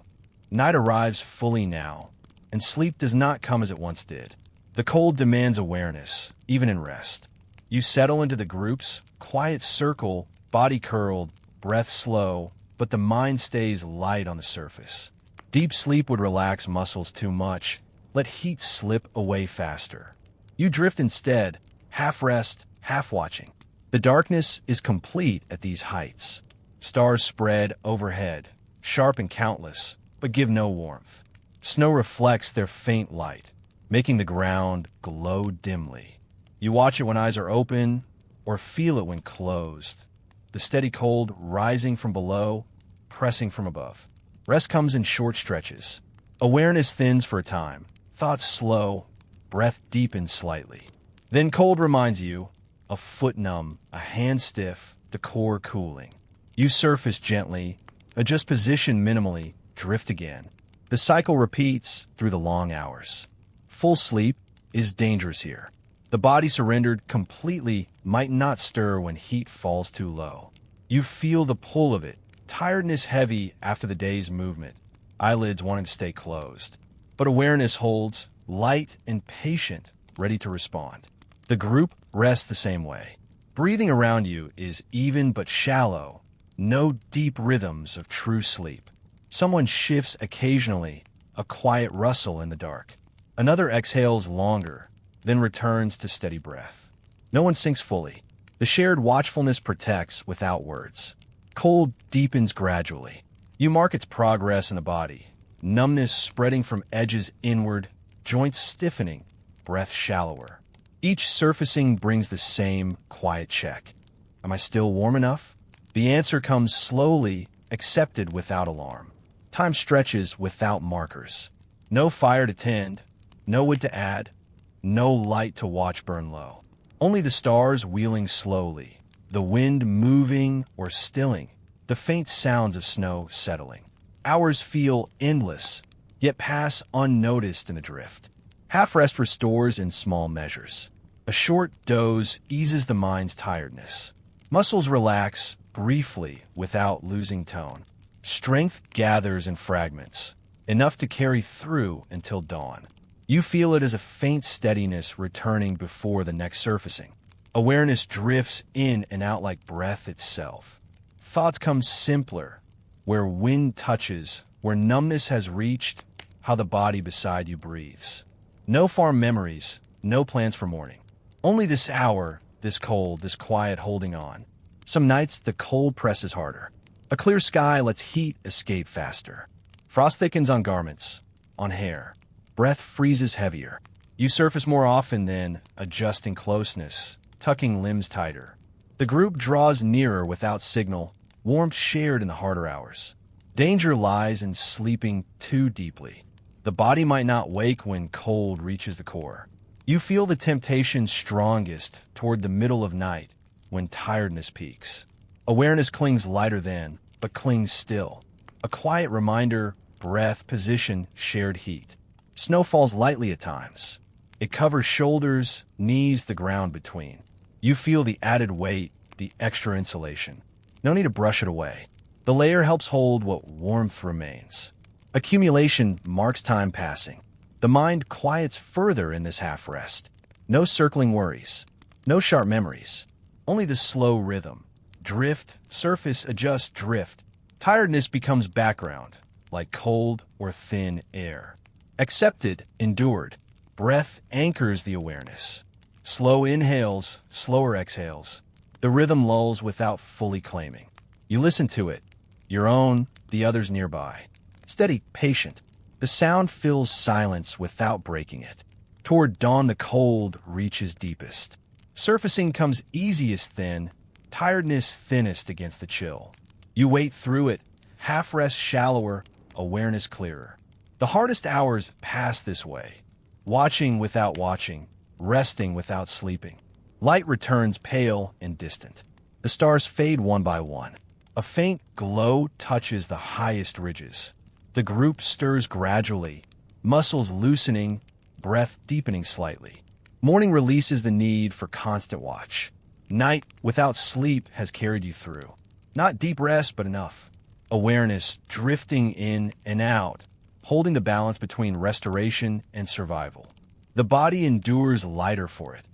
S1: Night arrives fully now, and sleep does not come as it once did. The cold demands awareness, even in rest. You settle into the group's quiet circle, body curled, breath slow, but the mind stays light on the surface. Deep sleep would relax muscles too much, let heat slip away faster. You drift instead, half rest, half watching. The darkness is complete at these heights. Stars spread overhead, sharp and countless, but give no warmth. Snow reflects their faint light, making the ground glow dimly. You watch it when eyes are open or feel it when closed. The steady cold rising from below, pressing from above. Rest comes in short stretches. Awareness thins for a time. Thoughts slow, breath deepens slightly. Then cold reminds you, a foot numb, a hand stiff, the core cooling. You surface gently, adjust position minimally, drift again. The cycle repeats through the long hours. Full sleep is dangerous here. The body surrendered completely might not stir when heat falls too low. You feel the pull of it, tiredness heavy after the day's movement, eyelids wanting to stay closed. But awareness holds, light and patient, ready to respond. The group rests the same way. Breathing around you is even but shallow, no deep rhythms of true sleep. Someone shifts occasionally, a quiet rustle in the dark. Another exhales longer, then returns to steady breath. No one sinks fully. The shared watchfulness protects without words. Cold deepens gradually. You mark its progress in the body. Numbness spreading from edges inward, joints stiffening, breath shallower. Each surfacing brings the same quiet check. Am I still warm enough? The answer comes slowly, accepted without alarm. Time stretches without markers. No fire to tend, no wood to add, no light to watch burn low. Only the stars wheeling slowly, the wind moving or stilling, the faint sounds of snow settling. Hours feel endless, yet pass unnoticed in a drift. Half-rest restores in small measures. A short doze eases the mind's tiredness. Muscles relax briefly without losing tone. Strength gathers in fragments, enough to carry through until dawn. You feel it as a faint steadiness returning before the next surfacing. Awareness drifts in and out like breath itself. Thoughts come simpler, where wind touches, where numbness has reached, how the body beside you breathes. No farm memories, no plans for morning. Only this hour, this cold, this quiet holding on. Some nights the cold presses harder. A clear sky lets heat escape faster. Frost thickens on garments, on hair. Breath freezes heavier. You surface more often than adjusting closeness, tucking limbs tighter. The group draws nearer without signal, warmth shared in the harder hours. Danger lies in sleeping too deeply. The body might not wake when cold reaches the core. You feel the temptation strongest toward the middle of night when tiredness peaks. Awareness clings lighter then, but clings still. A quiet reminder, breath, position, shared heat. Snow falls lightly at times. It covers shoulders, knees, the ground between. You feel the added weight, the extra insulation. No need to brush it away. The layer helps hold what warmth remains. Accumulation marks time passing. The mind quiets further in this half-rest. No circling worries. No sharp memories. Only the slow rhythm. Drift, surface, adjust, drift. Tiredness becomes background, like cold or thin air. Accepted, endured. Breath anchors the awareness. Slow inhales, slower exhales. The rhythm lulls without fully claiming. You listen to it, your own, the others nearby. Steady, patient. The sound fills silence without breaking it. Toward dawn the cold reaches deepest. Surfacing comes easiest then, tiredness thinnest against the chill. You wait through it, half-rest shallower, awareness clearer. The hardest hours pass this way, watching without watching, resting without sleeping. Light returns pale and distant. The stars fade one by one. A faint glow touches the highest ridges. The group stirs gradually, muscles loosening, breath deepening slightly. Morning releases the need for constant watch. Night without sleep has carried you through. Not deep rest, but enough. Awareness drifting in and out, holding the balance between restoration and survival. The body endures lighter for it.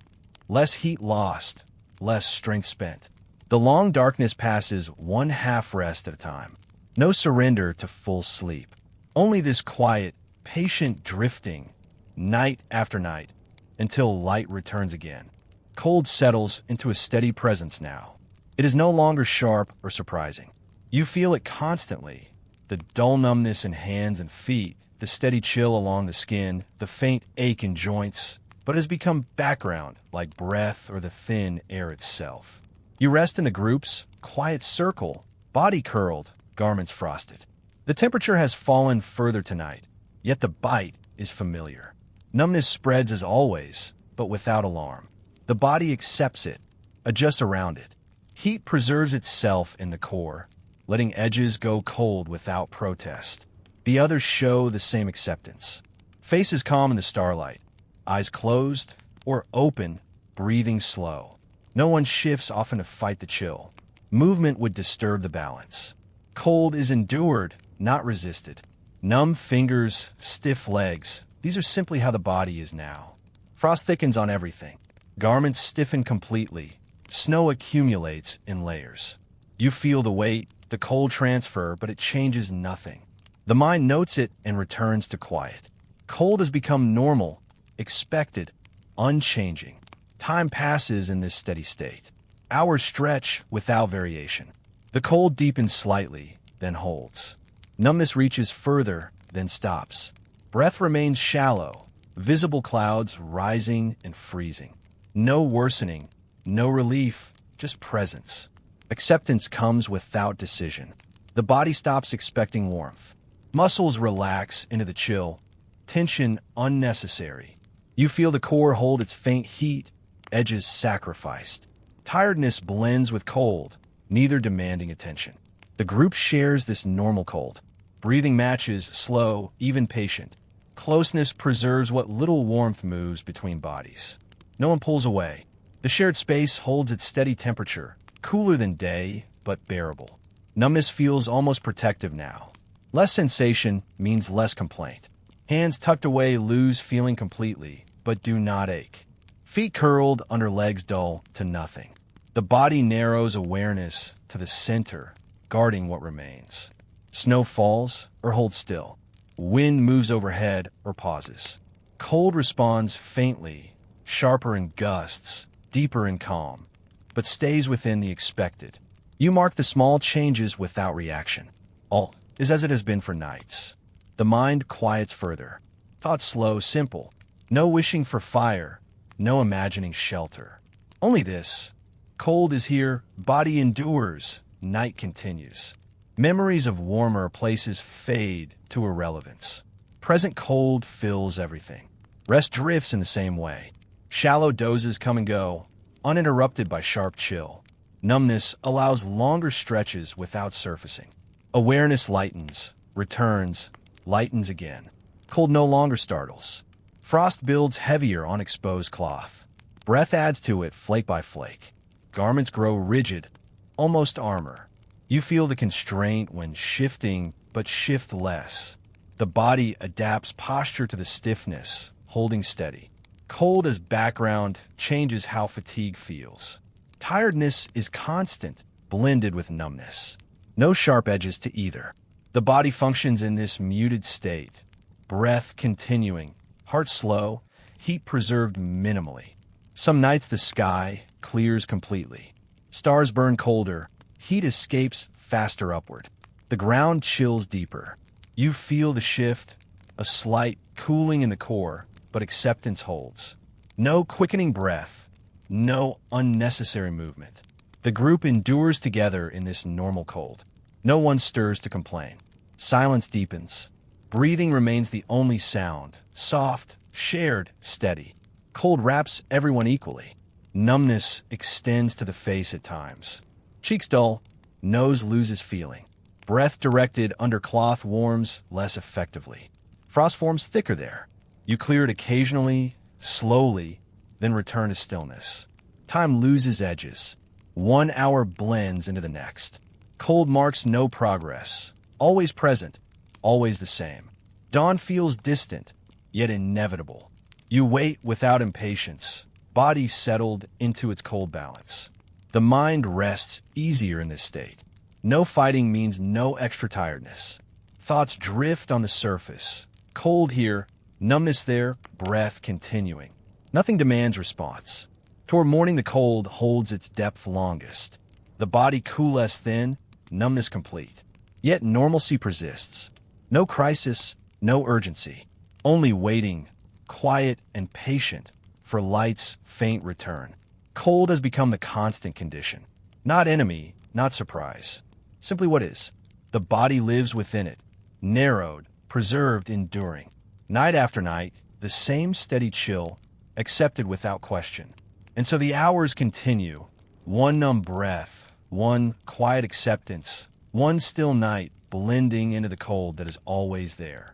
S1: Less heat lost, less strength spent. The long darkness passes one half-rest at a time. No surrender to full sleep. Only this quiet, patient drifting, night after night, until light returns again. Cold settles into a steady presence now. It is no longer sharp or surprising. You feel it constantly, the dull numbness in hands and feet, the steady chill along the skin, the faint ache in joints, but has become background like breath or the thin air itself. You rest in the group's quiet circle, body curled, garments frosted. The temperature has fallen further tonight, yet the bite is familiar. Numbness spreads as always, but without alarm. The body accepts it, adjusts around it. Heat preserves itself in the core, letting edges go cold without protest. The others show the same acceptance. Faces calm in the starlight, eyes closed or open, breathing slow. No one shifts often to fight the chill. Movement would disturb the balance. Cold is endured, not resisted. Numb fingers, stiff legs, these are simply how the body is now. Frost thickens on everything. Garments stiffen completely. Snow accumulates in layers. You feel the weight, the cold transfer, but it changes nothing. The mind notes it and returns to quiet. Cold has become normal, expected, unchanging. Time passes in this steady state. Hours stretch without variation. The cold deepens slightly, then holds. Numbness reaches further, then stops. Breath remains shallow, visible clouds rising and freezing. No worsening, no relief, just presence. Acceptance comes without decision. The body stops expecting warmth. Muscles relax into the chill. Tension unnecessary. You feel the core hold its faint heat, edges sacrificed. Tiredness blends with cold, neither demanding attention. The group shares this normal cold. Breathing matches, slow, even patient. Closeness preserves what little warmth moves between bodies. No one pulls away. The shared space holds its steady temperature, cooler than day, but bearable. Numbness feels almost protective now. Less sensation means less complaint. Hands tucked away lose feeling completely, but do not ache. Feet curled under legs dull to nothing. The body narrows awareness to the center, guarding what remains. Snow falls or holds still. Wind moves overhead or pauses. Cold responds faintly, sharper in gusts, deeper in calm, but stays within the expected. You mark the small changes without reaction. All is as it has been for nights. The mind quiets further. Thoughts slow, simple. No wishing for fire, no imagining shelter. Only this. Cold is here, body endures, night continues. Memories of warmer places fade to irrelevance. Present cold fills everything. Rest drifts in the same way. Shallow dozes come and go, uninterrupted by sharp chill. Numbness allows longer stretches without surfacing. Awareness lightens, returns, lightens again. Cold no longer startles. Frost builds heavier on exposed cloth. Breath adds to it flake by flake. Garments grow rigid, almost armor. You feel the constraint when shifting, but shift less. The body adapts posture to the stiffness, holding steady. Cold as background changes how fatigue feels. Tiredness is constant, blended with numbness. No sharp edges to either. The body functions in this muted state. Breath continuing, heart slow, heat preserved minimally. Some nights the sky clears completely. Stars burn colder, heat escapes faster upward. The ground chills deeper. You feel the shift, a slight cooling in the core, but acceptance holds. No quickening breath, no unnecessary movement. The group endures together in this normal cold. No one stirs to complain. Silence deepens. Breathing remains the only sound, soft, shared, steady. Cold wraps everyone equally. Numbness extends to the face at times. Cheeks dull, nose loses feeling. Breath directed under cloth warms less effectively. Frost forms thicker there. You clear it occasionally, slowly, then return to stillness. Time loses edges. 1 hour blends into the next. Cold marks no progress. Always present, always the same. Dawn feels distant, yet inevitable. You wait without impatience, body settled into its cold balance. The mind rests easier in this state. No fighting means no extra tiredness. Thoughts drift on the surface. Cold here, numbness there, breath continuing. Nothing demands response. Toward morning the cold holds its depth longest. The body coolest thin, numbness complete. Yet normalcy persists. No crisis, No urgency. Only waiting, quiet and patient, for light's faint return. Cold has become the constant condition. Not enemy, not surprise. Simply what is. The body lives within it, narrowed, preserved, enduring. Night after night, the same steady chill, accepted without question. And so the hours continue. One numb breath, one quiet acceptance, one still night blending into the cold that is always there.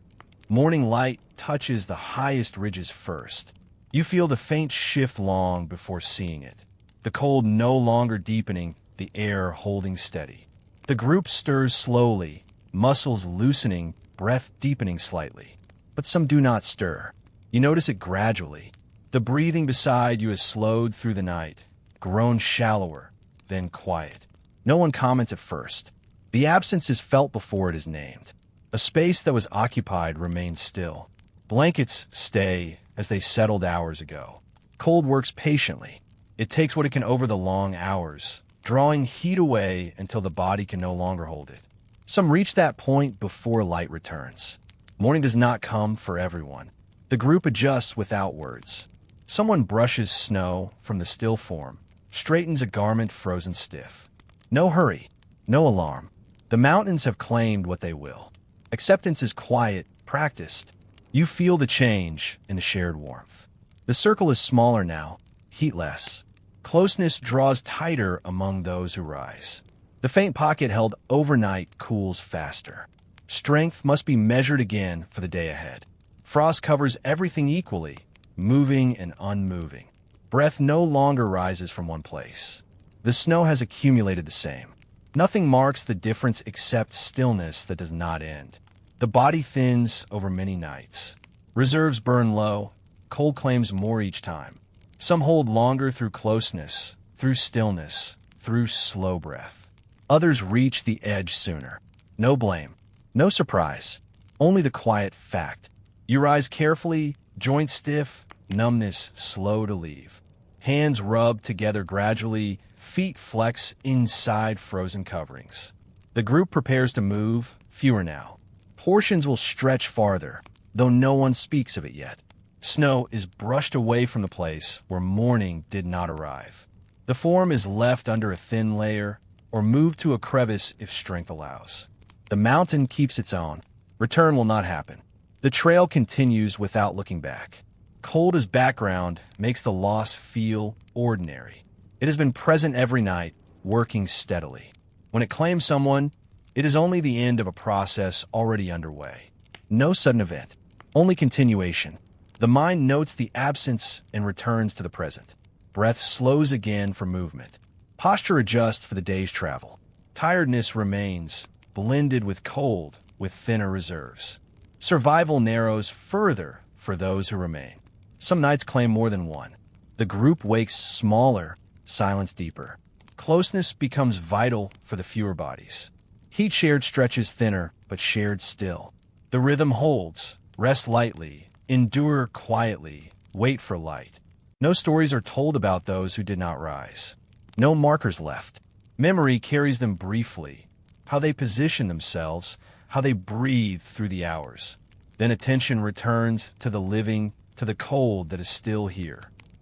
S1: Morning light touches the highest ridges first. You feel the faint shift long before seeing it. The cold no longer deepening, the air holding steady. The group stirs slowly, muscles loosening, breath deepening slightly. But some do not stir. You notice it gradually. The breathing beside you has slowed through the night, grown shallower, then quiet. No one comments at first. The absence is felt before it is named. A space that was occupied remains still. Blankets stay as they settled hours ago. Cold works patiently. It takes what it can over the long hours, drawing heat away until the body can no longer hold it. Some reach that point before light returns. Morning does not come for everyone. The group adjusts without words. Someone brushes snow from the still form, straightens a garment frozen stiff. No hurry, no alarm. The mountains have claimed what they will. Acceptance is quiet, practiced. You feel the change in the shared warmth. The circle is smaller now, heatless. Closeness draws tighter among those who rise. The faint pocket held overnight cools faster. Strength must be measured again for the day ahead. Frost covers everything equally, moving and unmoving. Breath no longer rises from one place. The snow has accumulated the same. Nothing marks the difference except stillness that does not end. The body thins over many nights. Reserves burn low. Cold claims more each time. Some hold longer through closeness, through stillness, through slow breath. Others reach the edge sooner. No blame, no surprise, only the quiet fact. You rise carefully, joints stiff, numbness slow to leave. Hands rub together gradually, feet flex inside frozen coverings. The group prepares to move, fewer now. Portions will stretch farther, though no one speaks of it yet. Snow is brushed away from the place where morning did not arrive. The form is left under a thin layer, or moved to a crevice if strength allows. The mountain keeps its own. Return will not happen. The trail continues without looking back. Cold as background makes the loss feel ordinary. It has been present every night, working steadily. When it claims someone, it is only the end of a process already underway. No sudden event, only continuation. The mind notes the absence and returns to the present. Breath slows again for movement. Posture adjusts for the day's travel. Tiredness remains, blended with cold, with thinner reserves. Survival narrows further for those who remain. Some nights claim more than one. The group wakes smaller, silence deeper. Closeness becomes vital for the fewer bodies. Heat shared stretches thinner, but shared still. The rhythm holds, rest lightly, endure quietly, wait for light. No stories are told about those who did not rise. No markers left. Memory carries them briefly, how they position themselves, how they breathe through the hours. Then attention returns to the living, to the cold that is still here.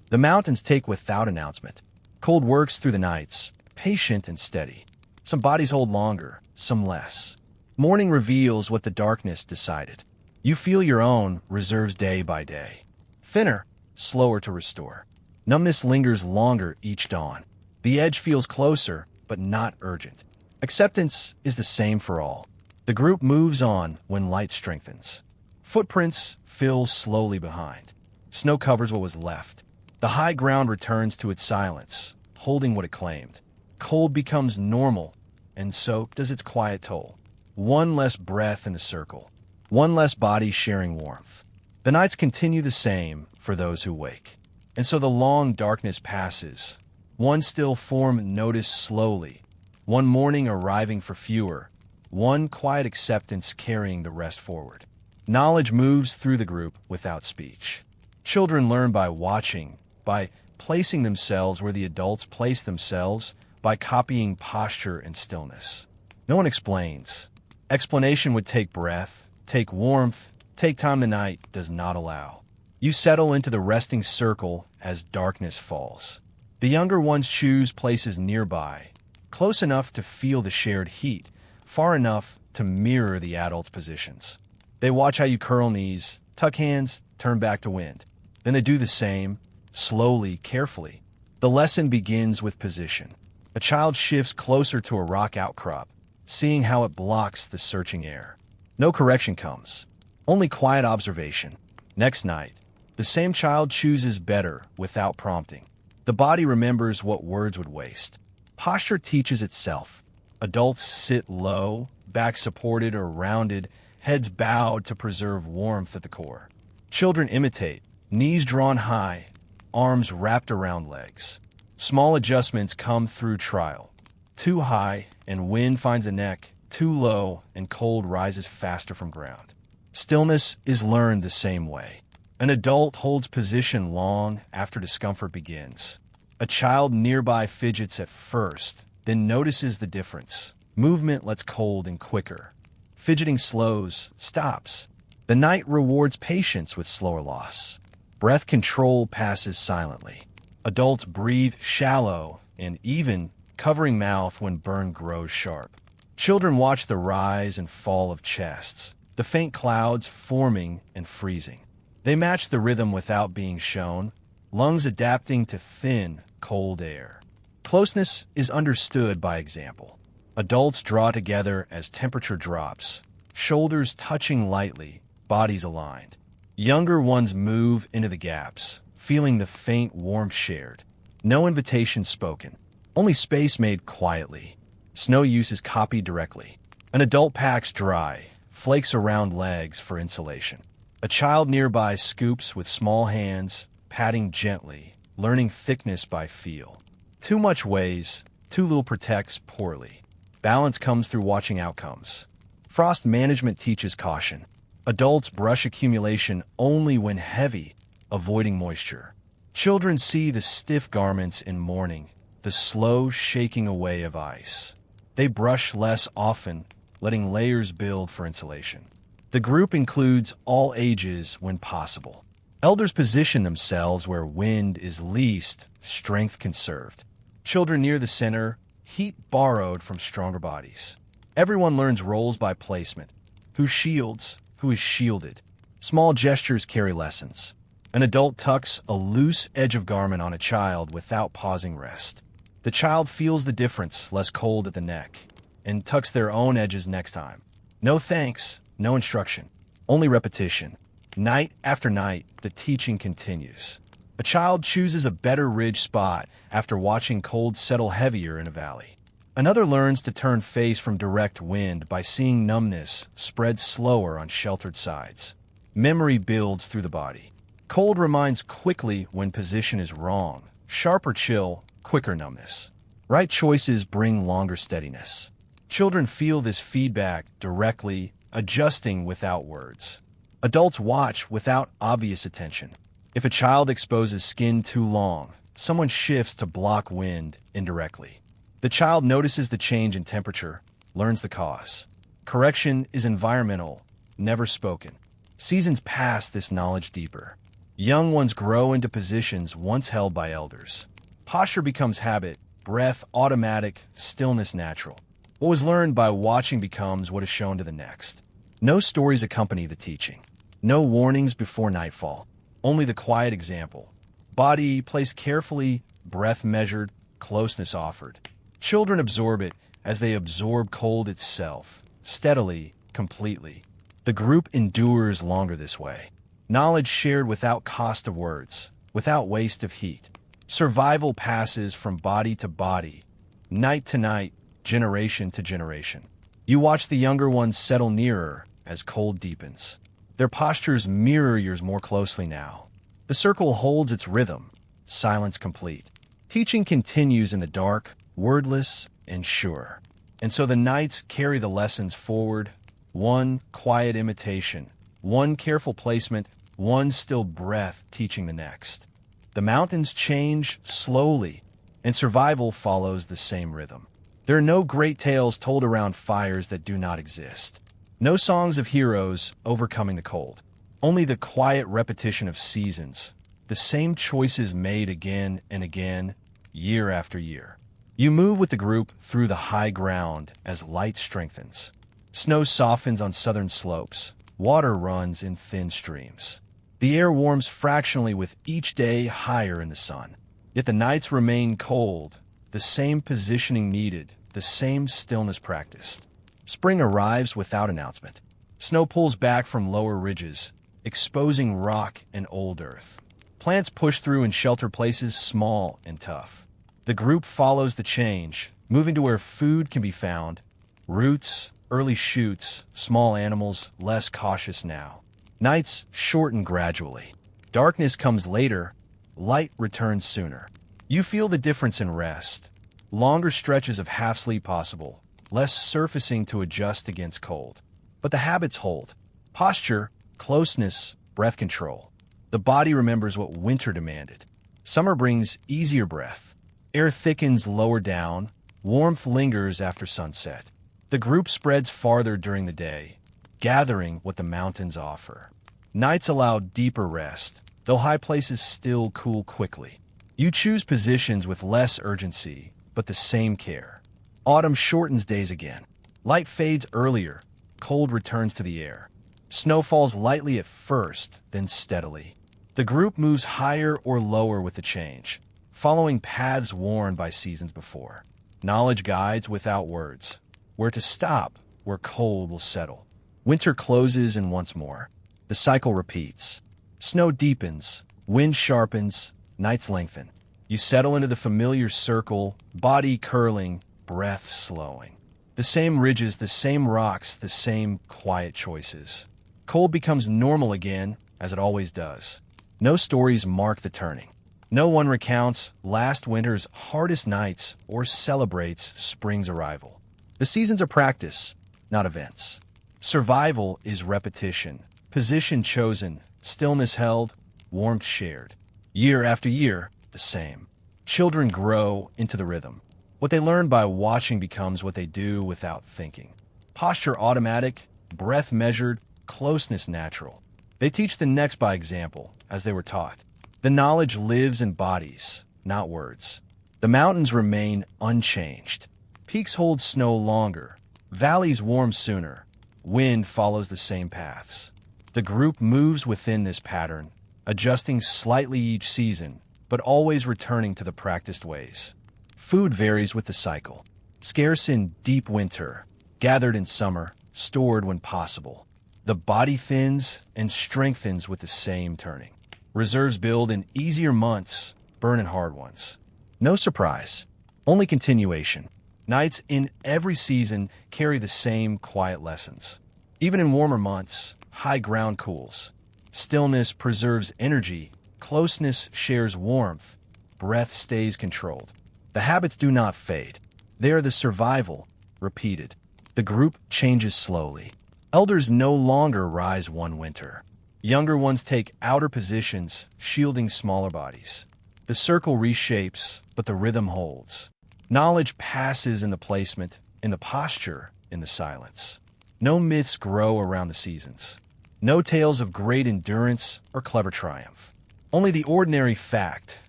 S1: The mountains take without announcement. Cold works through the nights, patient and steady. Some bodies hold longer, some less. Morning reveals what the darkness decided. You feel your own reserves day by day. Thinner, slower to restore. Numbness lingers longer each dawn. The edge feels closer, but not urgent. Acceptance is the same for all. The group moves on when light strengthens. Footprints fill slowly behind. Snow covers what was left. The high ground returns to its silence, holding what it claimed. Cold becomes normal, and so does its quiet toll. One less breath in the circle. One less body sharing warmth. The nights continue the same for those who wake. And so the long darkness passes. One still form noticed slowly. One morning arriving for fewer. One quiet acceptance carrying the rest forward. Knowledge moves through the group without speech. Children learn by watching, by placing themselves where the adults place themselves, by copying posture and stillness. No one explains. Explanation would take breath, take warmth, take time the night does not allow. You settle into the resting circle as darkness falls. The younger ones choose places nearby, close enough to feel the shared heat, far enough to mirror the adults' positions. They watch how you curl knees, tuck hands, turn back to wind. Then they do the same, slowly, carefully. The lesson begins with position. A child shifts closer to a rock outcrop, seeing how it blocks the searching air. No correction comes, only quiet observation. Next night, the same child chooses better without prompting. The body remembers what words would waste. Posture teaches itself. Adults sit low, back supported or rounded, heads bowed to preserve warmth at the core. Children imitate, knees drawn high, arms wrapped around legs. Small adjustments come through trial. Too high, and wind finds a neck. Too low, and cold rises faster from ground. Stillness is learned the same way. An adult holds position long after discomfort begins. A child nearby fidgets at first, then notices the difference. Movement lets cold in quicker. Fidgeting slows, stops. The night rewards patience with slower loss. Breath control passes silently. Adults breathe shallow and even, covering mouth when burn grows sharp. Children watch the rise and fall of chests, the faint clouds forming and freezing. They match the rhythm without being shown, lungs adapting to thin, cold air. Closeness is understood by example. Adults draw together as temperature drops, shoulders touching lightly, bodies aligned. Younger ones move into the gaps, feeling the faint warmth shared. No invitation spoken, only space made quietly. Snow use is copied directly. An adult packs dry, flakes around legs for insulation. A child nearby scoops with small hands, patting gently, learning thickness by feel. Too much weighs, too little protects poorly. Balance comes through watching outcomes. Frost management teaches caution. Adults brush accumulation only when heavy, avoiding moisture. Children see the stiff garments in mourning, the slow shaking away of ice. They brush less often, letting layers build for insulation. The group includes all ages when possible. Elders position themselves where wind is least, strength conserved. Children near the center, heat borrowed from stronger bodies. Everyone learns roles by placement. Who shields, who is shielded. Small gestures carry lessons. An adult tucks a loose edge of garment on a child without pausing rest. The child feels the difference, less cold at the neck, and tucks their own edges next time. No thanks, no instruction, only repetition. Night after night, the teaching continues. A child chooses a better ridge spot after watching cold settle heavier in a valley. Another learns to turn face from direct wind by seeing numbness spread slower on sheltered sides. Memory builds through the body. Cold reminds quickly when position is wrong. Sharp or chill, quicker numbness. Right choices bring longer steadiness. Children feel this feedback directly, adjusting without words. Adults watch without obvious attention. If a child exposes skin too long, someone shifts to block wind indirectly. The child notices the change in temperature, learns the cause. Correction is environmental, never spoken. Seasons pass this knowledge deeper. Young ones grow into positions once held by elders. Posture becomes habit, breath automatic, stillness natural. What was learned by watching becomes what is shown to the next. No stories accompany the teaching. No warnings before nightfall. Only the quiet example. Body placed carefully, breath measured, closeness offered. Children absorb it as they absorb cold itself, steadily, completely. The group endures longer this way. Knowledge shared without cost of words, without waste of heat. Survival passes from body to body, night to night, generation to generation. You watch the younger ones settle nearer as cold deepens. Their postures mirror yours more closely now. The circle holds its rhythm, silence complete. Teaching continues in the dark, wordless, and sure. And so the nights carry the lessons forward, one quiet imitation, one careful placement, one still breath teaching the next. The mountains change slowly, and survival follows the same rhythm. There are no great tales told around fires that do not exist. No songs of heroes overcoming the cold. Only the quiet repetition of seasons, the same choices made again and again, year after year. You move with the group through the high ground as light strengthens. Snow softens on southern slopes. Water runs in thin streams. The air warms fractionally with each day higher in the sun. Yet the nights remain cold, the same positioning needed, the same stillness practiced. Spring arrives without announcement. Snow pulls back from lower ridges, exposing rock and old earth. Plants push through in shelter places small and tough. The group follows the change, moving to where food can be found. Roots, early shoots, small animals, less cautious now. Nights shorten gradually. Darkness comes later, light returns sooner. You feel the difference in rest. Longer stretches of half sleep possible, less surfacing to adjust against cold. But the habits hold. Posture, closeness, breath control. The body remembers what winter demanded. Summer brings easier breath. Air thickens lower down. Warmth lingers after sunset. The group spreads farther during the day, gathering what the mountains offer. Nights allow deeper rest, though high places still cool quickly. You choose positions with less urgency, but the same care. Autumn shortens days again. Light fades earlier. Cold returns to the air. Snow falls lightly at first, then steadily. The group moves higher or lower with the change, following paths worn by seasons before. Knowledge guides without words. Where to stop, where cold will settle. Winter closes and once more. The cycle repeats. Snow deepens, wind sharpens, nights lengthen. You settle into the familiar circle, body curling, breath slowing. The same ridges, the same rocks, the same quiet choices. Cold becomes normal again, as it always does. No stories mark the turning. No one recounts last winter's hardest nights or celebrates spring's arrival. The seasons are practice, not events. Survival is repetition, position chosen, stillness held, warmth shared. Year after year, the same. Children grow into the rhythm. What they learn by watching becomes what they do without thinking. Posture automatic, breath measured, closeness natural. They teach the next by example, as they were taught. The knowledge lives in bodies, not words. The mountains remain unchanged. Peaks hold snow longer. Valleys warm sooner. Wind follows the same paths. The group moves within this pattern, adjusting slightly each season, but always returning to the practiced ways. Food varies with the cycle. Scarce in deep winter, gathered in summer, stored when possible. The body thins and strengthens with the same turning. Reserves build in easier months, burn in hard ones. No surprise, only continuation. Nights in every season carry the same quiet lessons. Even in warmer months, high ground cools. Stillness preserves energy, closeness shares warmth, breath stays controlled. The habits do not fade. They are the survival, repeated. The group changes slowly. Elders no longer rise one winter. Younger ones take outer positions, shielding smaller bodies. The circle reshapes, but the rhythm holds. Knowledge passes in the placement, in the posture, in the silence. No myths grow around the seasons. No tales of great endurance or clever triumph. Only the ordinary fact.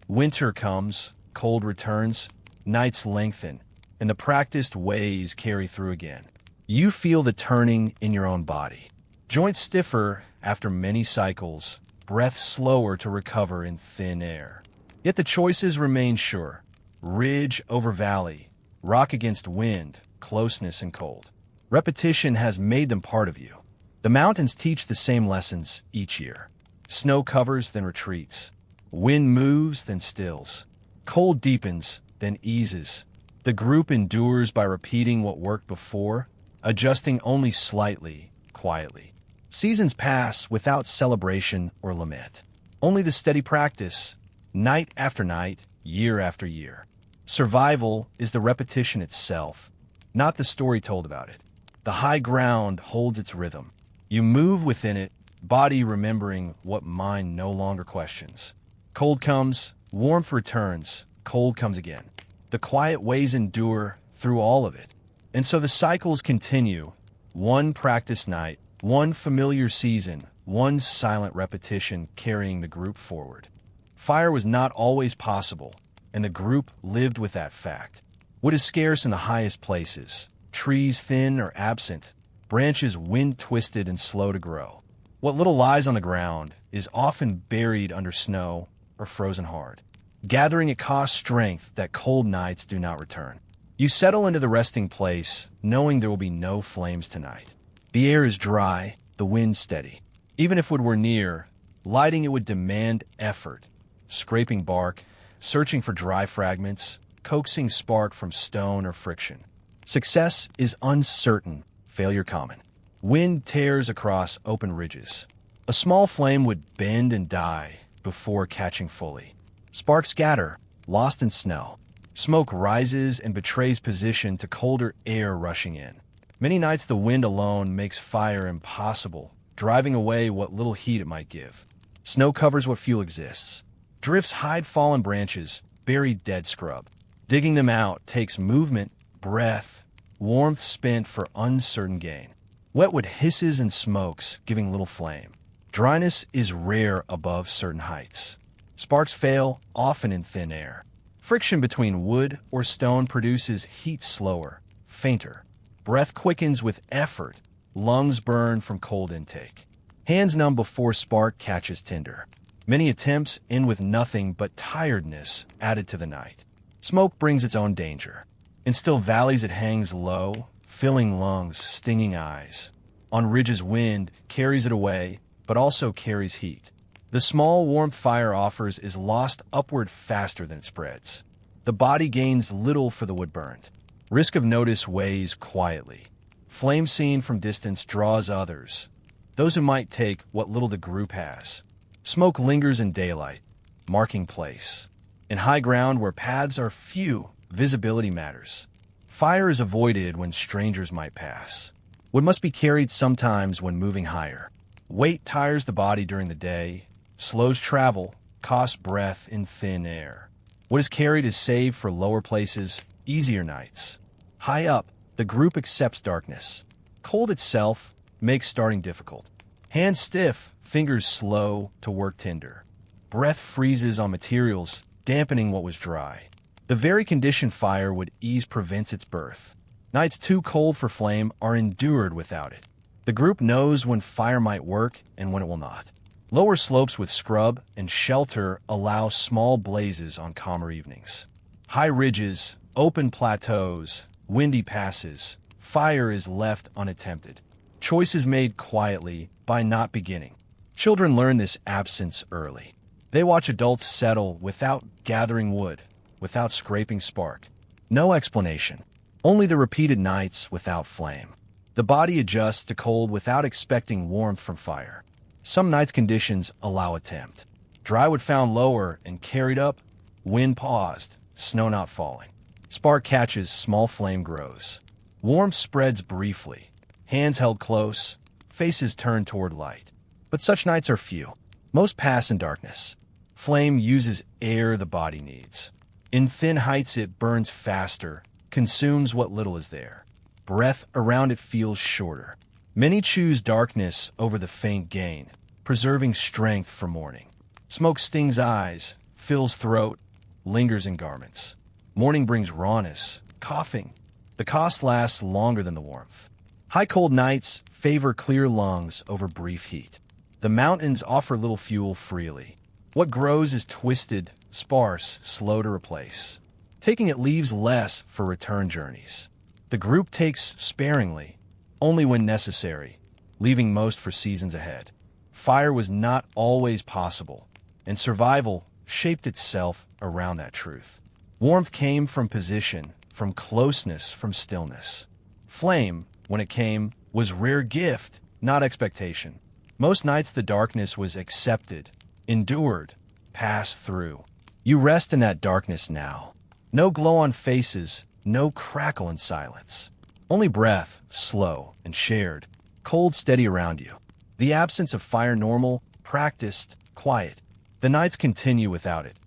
S1: Winter comes, cold returns, nights lengthen, and the practiced ways carry through again. You feel the turning in your own body. Joints stiffer after many cycles, breath slower to recover in thin air. Yet the choices remain sure. Ridge over valley, rock against wind, closeness and cold. Repetition has made them part of you. The mountains teach the same lessons each year. Snow covers, then retreats. Wind moves, then stills. Cold deepens, then eases. The group endures by repeating what worked before, adjusting only slightly, quietly. Seasons pass without celebration or lament. Only the steady practice, night after night, year after year. Survival is the repetition itself, not the story told about it. The high ground holds its rhythm. You move within it, body remembering what mind no longer questions. Cold comes, warmth returns, cold comes again. The quiet ways endure through all of it. And so the cycles continue, One practice night, one familiar season, one silent repetition carrying the group forward. Fire was not always possible, and the group lived with that fact. Wood is scarce in the highest places, trees thin or absent, branches wind-twisted and slow to grow. What little lies on the ground is often buried under snow or frozen hard. Gathering it costs strength that cold nights do not return. You settle into the resting place, knowing there will be no flames tonight. The air is dry, the wind steady. Even if wood were near, lighting it would demand effort. Scraping bark, searching for dry fragments, coaxing spark from stone or friction. Success is uncertain, failure common. Wind tears across open ridges. A small flame would bend and die before catching fully. Sparks scatter, lost in snow. Smoke rises and betrays position to colder air rushing in. Many nights the wind alone makes fire impossible, driving away what little heat it might give. Snow covers what fuel exists. Drifts hide fallen branches, bury dead scrub. Digging them out takes movement, breath, warmth spent for uncertain gain. Wet wood hisses and smokes, giving little flame. Dryness is rare above certain heights. Sparks fail, often in thin air. Friction between wood or stone produces heat slower, fainter. Breath quickens with effort. Lungs burn from cold intake. Hands numb before spark catches tinder. Many attempts end with nothing but tiredness added to the night. Smoke brings its own danger. In still valleys it hangs low, filling lungs, stinging eyes. On ridges wind carries it away, but also carries heat. The small warmth fire offers is lost upward faster than it spreads. The body gains little for the wood burned. Risk of notice weighs quietly. Flame seen from distance draws others, those who might take what little the group has. Smoke lingers in daylight, marking place. In high ground where paths are few, visibility matters. Fire is avoided when strangers might pass. Wood must be carried sometimes when moving higher. Weight tires the body during the day, slows travel, costs breath in thin air. What is carried is saved for lower places, easier nights. High up, the group accepts darkness. Cold itself makes starting difficult. Hands stiff, fingers slow to work tinder. Breath freezes on materials, dampening what was dry. The very condition fire would ease prevents its birth. Nights too cold for flame are endured without it. The group knows when fire might work and when it will not. Lower slopes with scrub and shelter allow small blazes on calmer evenings. High ridges, open plateaus, windy passes, fire is left unattempted. Choice is made quietly by not beginning. Children learn this absence early. They watch adults settle without gathering wood, without scraping spark. No explanation, only the repeated nights without flame. The body adjusts to cold without expecting warmth from fire. Some nights conditions allow attempt. Dry wood found lower and carried up, wind paused, snow not falling. Spark catches, small flame grows. Warmth spreads briefly. Hands held close, faces turned toward light. But such nights are few. Most pass in darkness. Flame uses air the body needs. In thin heights it burns faster, consumes what little is there. Breath around it feels shorter. Many choose darkness over the faint gain, preserving strength for morning. Smoke stings eyes, fills throat, lingers in garments. Morning brings rawness, coughing. The cost lasts longer than the warmth. High cold nights favor clear lungs over brief heat. The mountains offer little fuel freely. What grows is twisted, sparse, slow to replace. Taking it leaves less for return journeys. The group takes sparingly, only when necessary, leaving most for seasons ahead. Fire was not always possible, and survival shaped itself around that truth. Warmth came from position, from closeness, from stillness. Flame, when it came, was rare gift, not expectation. Most nights the darkness was accepted, endured, passed through. You rest in that darkness now. No glow on faces, no crackle in silence. Only breath, slow and shared, cold steady around you. The absence of fire normal, practiced, quiet. The nights continue without it.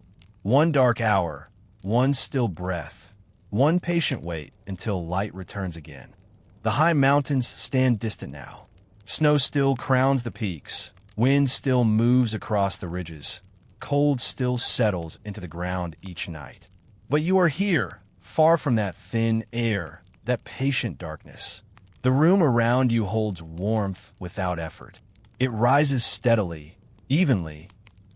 S1: One dark hour, one still breath, one patient wait until light returns again. The high mountains stand distant now. Snow still crowns the peaks. Wind still moves across the ridges. Cold still settles into the ground each night. But you are here, far from that thin air, that patient darkness. The room around you holds warmth without effort. It rises steadily, evenly,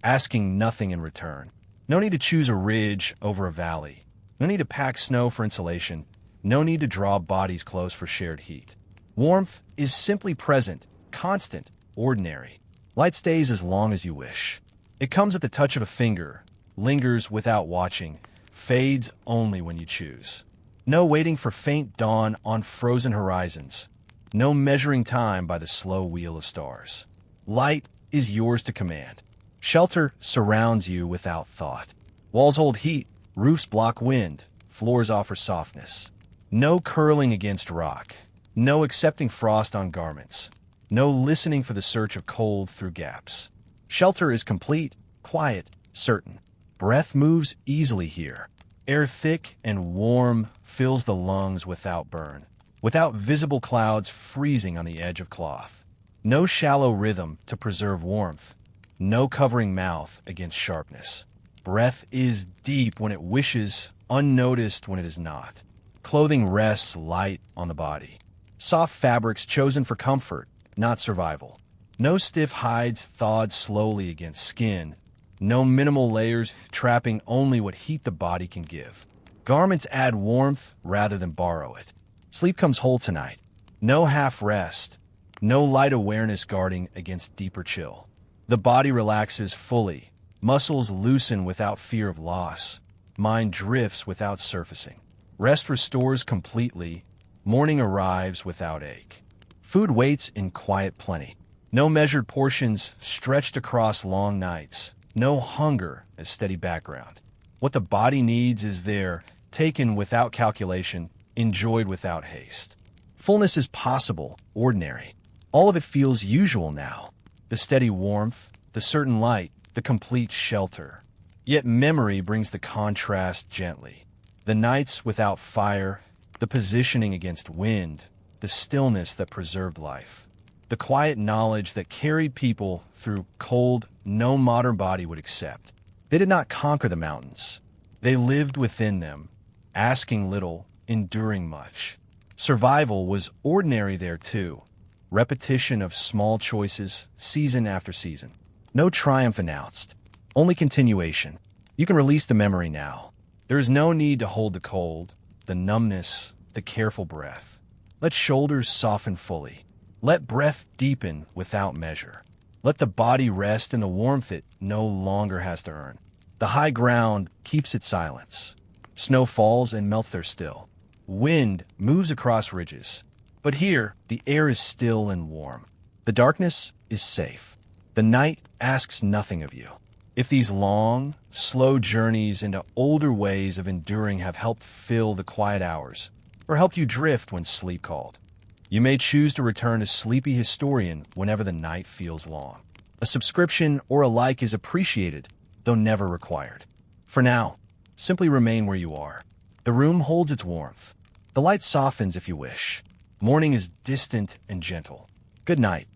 S1: asking nothing in return. No need to choose a ridge over a valley. No need to pack snow for insulation. No need to draw bodies close for shared heat. Warmth is simply present, constant, ordinary. Light stays as long as you wish. It comes at the touch of a finger, lingers without watching, fades only when you choose. No waiting for faint dawn on frozen horizons. No measuring time by the slow wheel of stars. Light is yours to command. Shelter surrounds you without thought. Walls hold heat, roofs block wind, floors offer softness. No curling against rock. No accepting frost on garments. No listening for the search of cold through gaps. Shelter is complete, quiet, certain. Breath moves easily here. Air thick and warm fills the lungs without burn, without visible clouds freezing on the edge of cloth. No shallow rhythm to preserve warmth. No covering mouth against sharpness. Breath is deep when it wishes, unnoticed when it is not. Clothing rests light on the body. Soft fabrics chosen for comfort, not survival. No stiff hides thawed slowly against skin. No minimal layers trapping only what heat the body can give. Garments add warmth rather than borrow it. Sleep comes whole tonight. No half rest. No light awareness guarding against deeper chill. The body relaxes fully. Muscles loosen without fear of loss. Mind drifts without surfacing. Rest restores completely. Morning arrives without ache. Food waits in quiet plenty. No measured portions stretched across long nights. No hunger as steady background. What the body needs is there, taken without calculation, enjoyed without haste. Fullness is possible, ordinary. All of it feels usual now. The steady warmth, the certain light, the complete shelter. Yet memory brings the contrast gently. The nights without fire, the positioning against wind, the stillness that preserved life. The quiet knowledge that carried people through cold no modern body would accept. They did not conquer the mountains. They lived within them, asking little, enduring much. Survival was ordinary there too. Repetition of small choices, season after season. No triumph announced, only continuation. You can release the memory now. There is no need to hold the cold, the numbness, the careful breath. Let shoulders soften fully. Let breath deepen without measure. Let the body rest in the warmth it no longer has to earn. The high ground keeps its silence. Snow falls and melts there still. Wind moves across ridges. But here, the air is still and warm. The darkness is safe. The night asks nothing of you. If these long, slow journeys into older ways of enduring have helped fill the quiet hours, or helped you drift when sleep called, you may choose to return a sleepy historian whenever the night feels long. A subscription or a like is appreciated, though never required. For now, simply remain where you are. The room holds its warmth. The light softens if you wish. Morning is distant and gentle. Good night.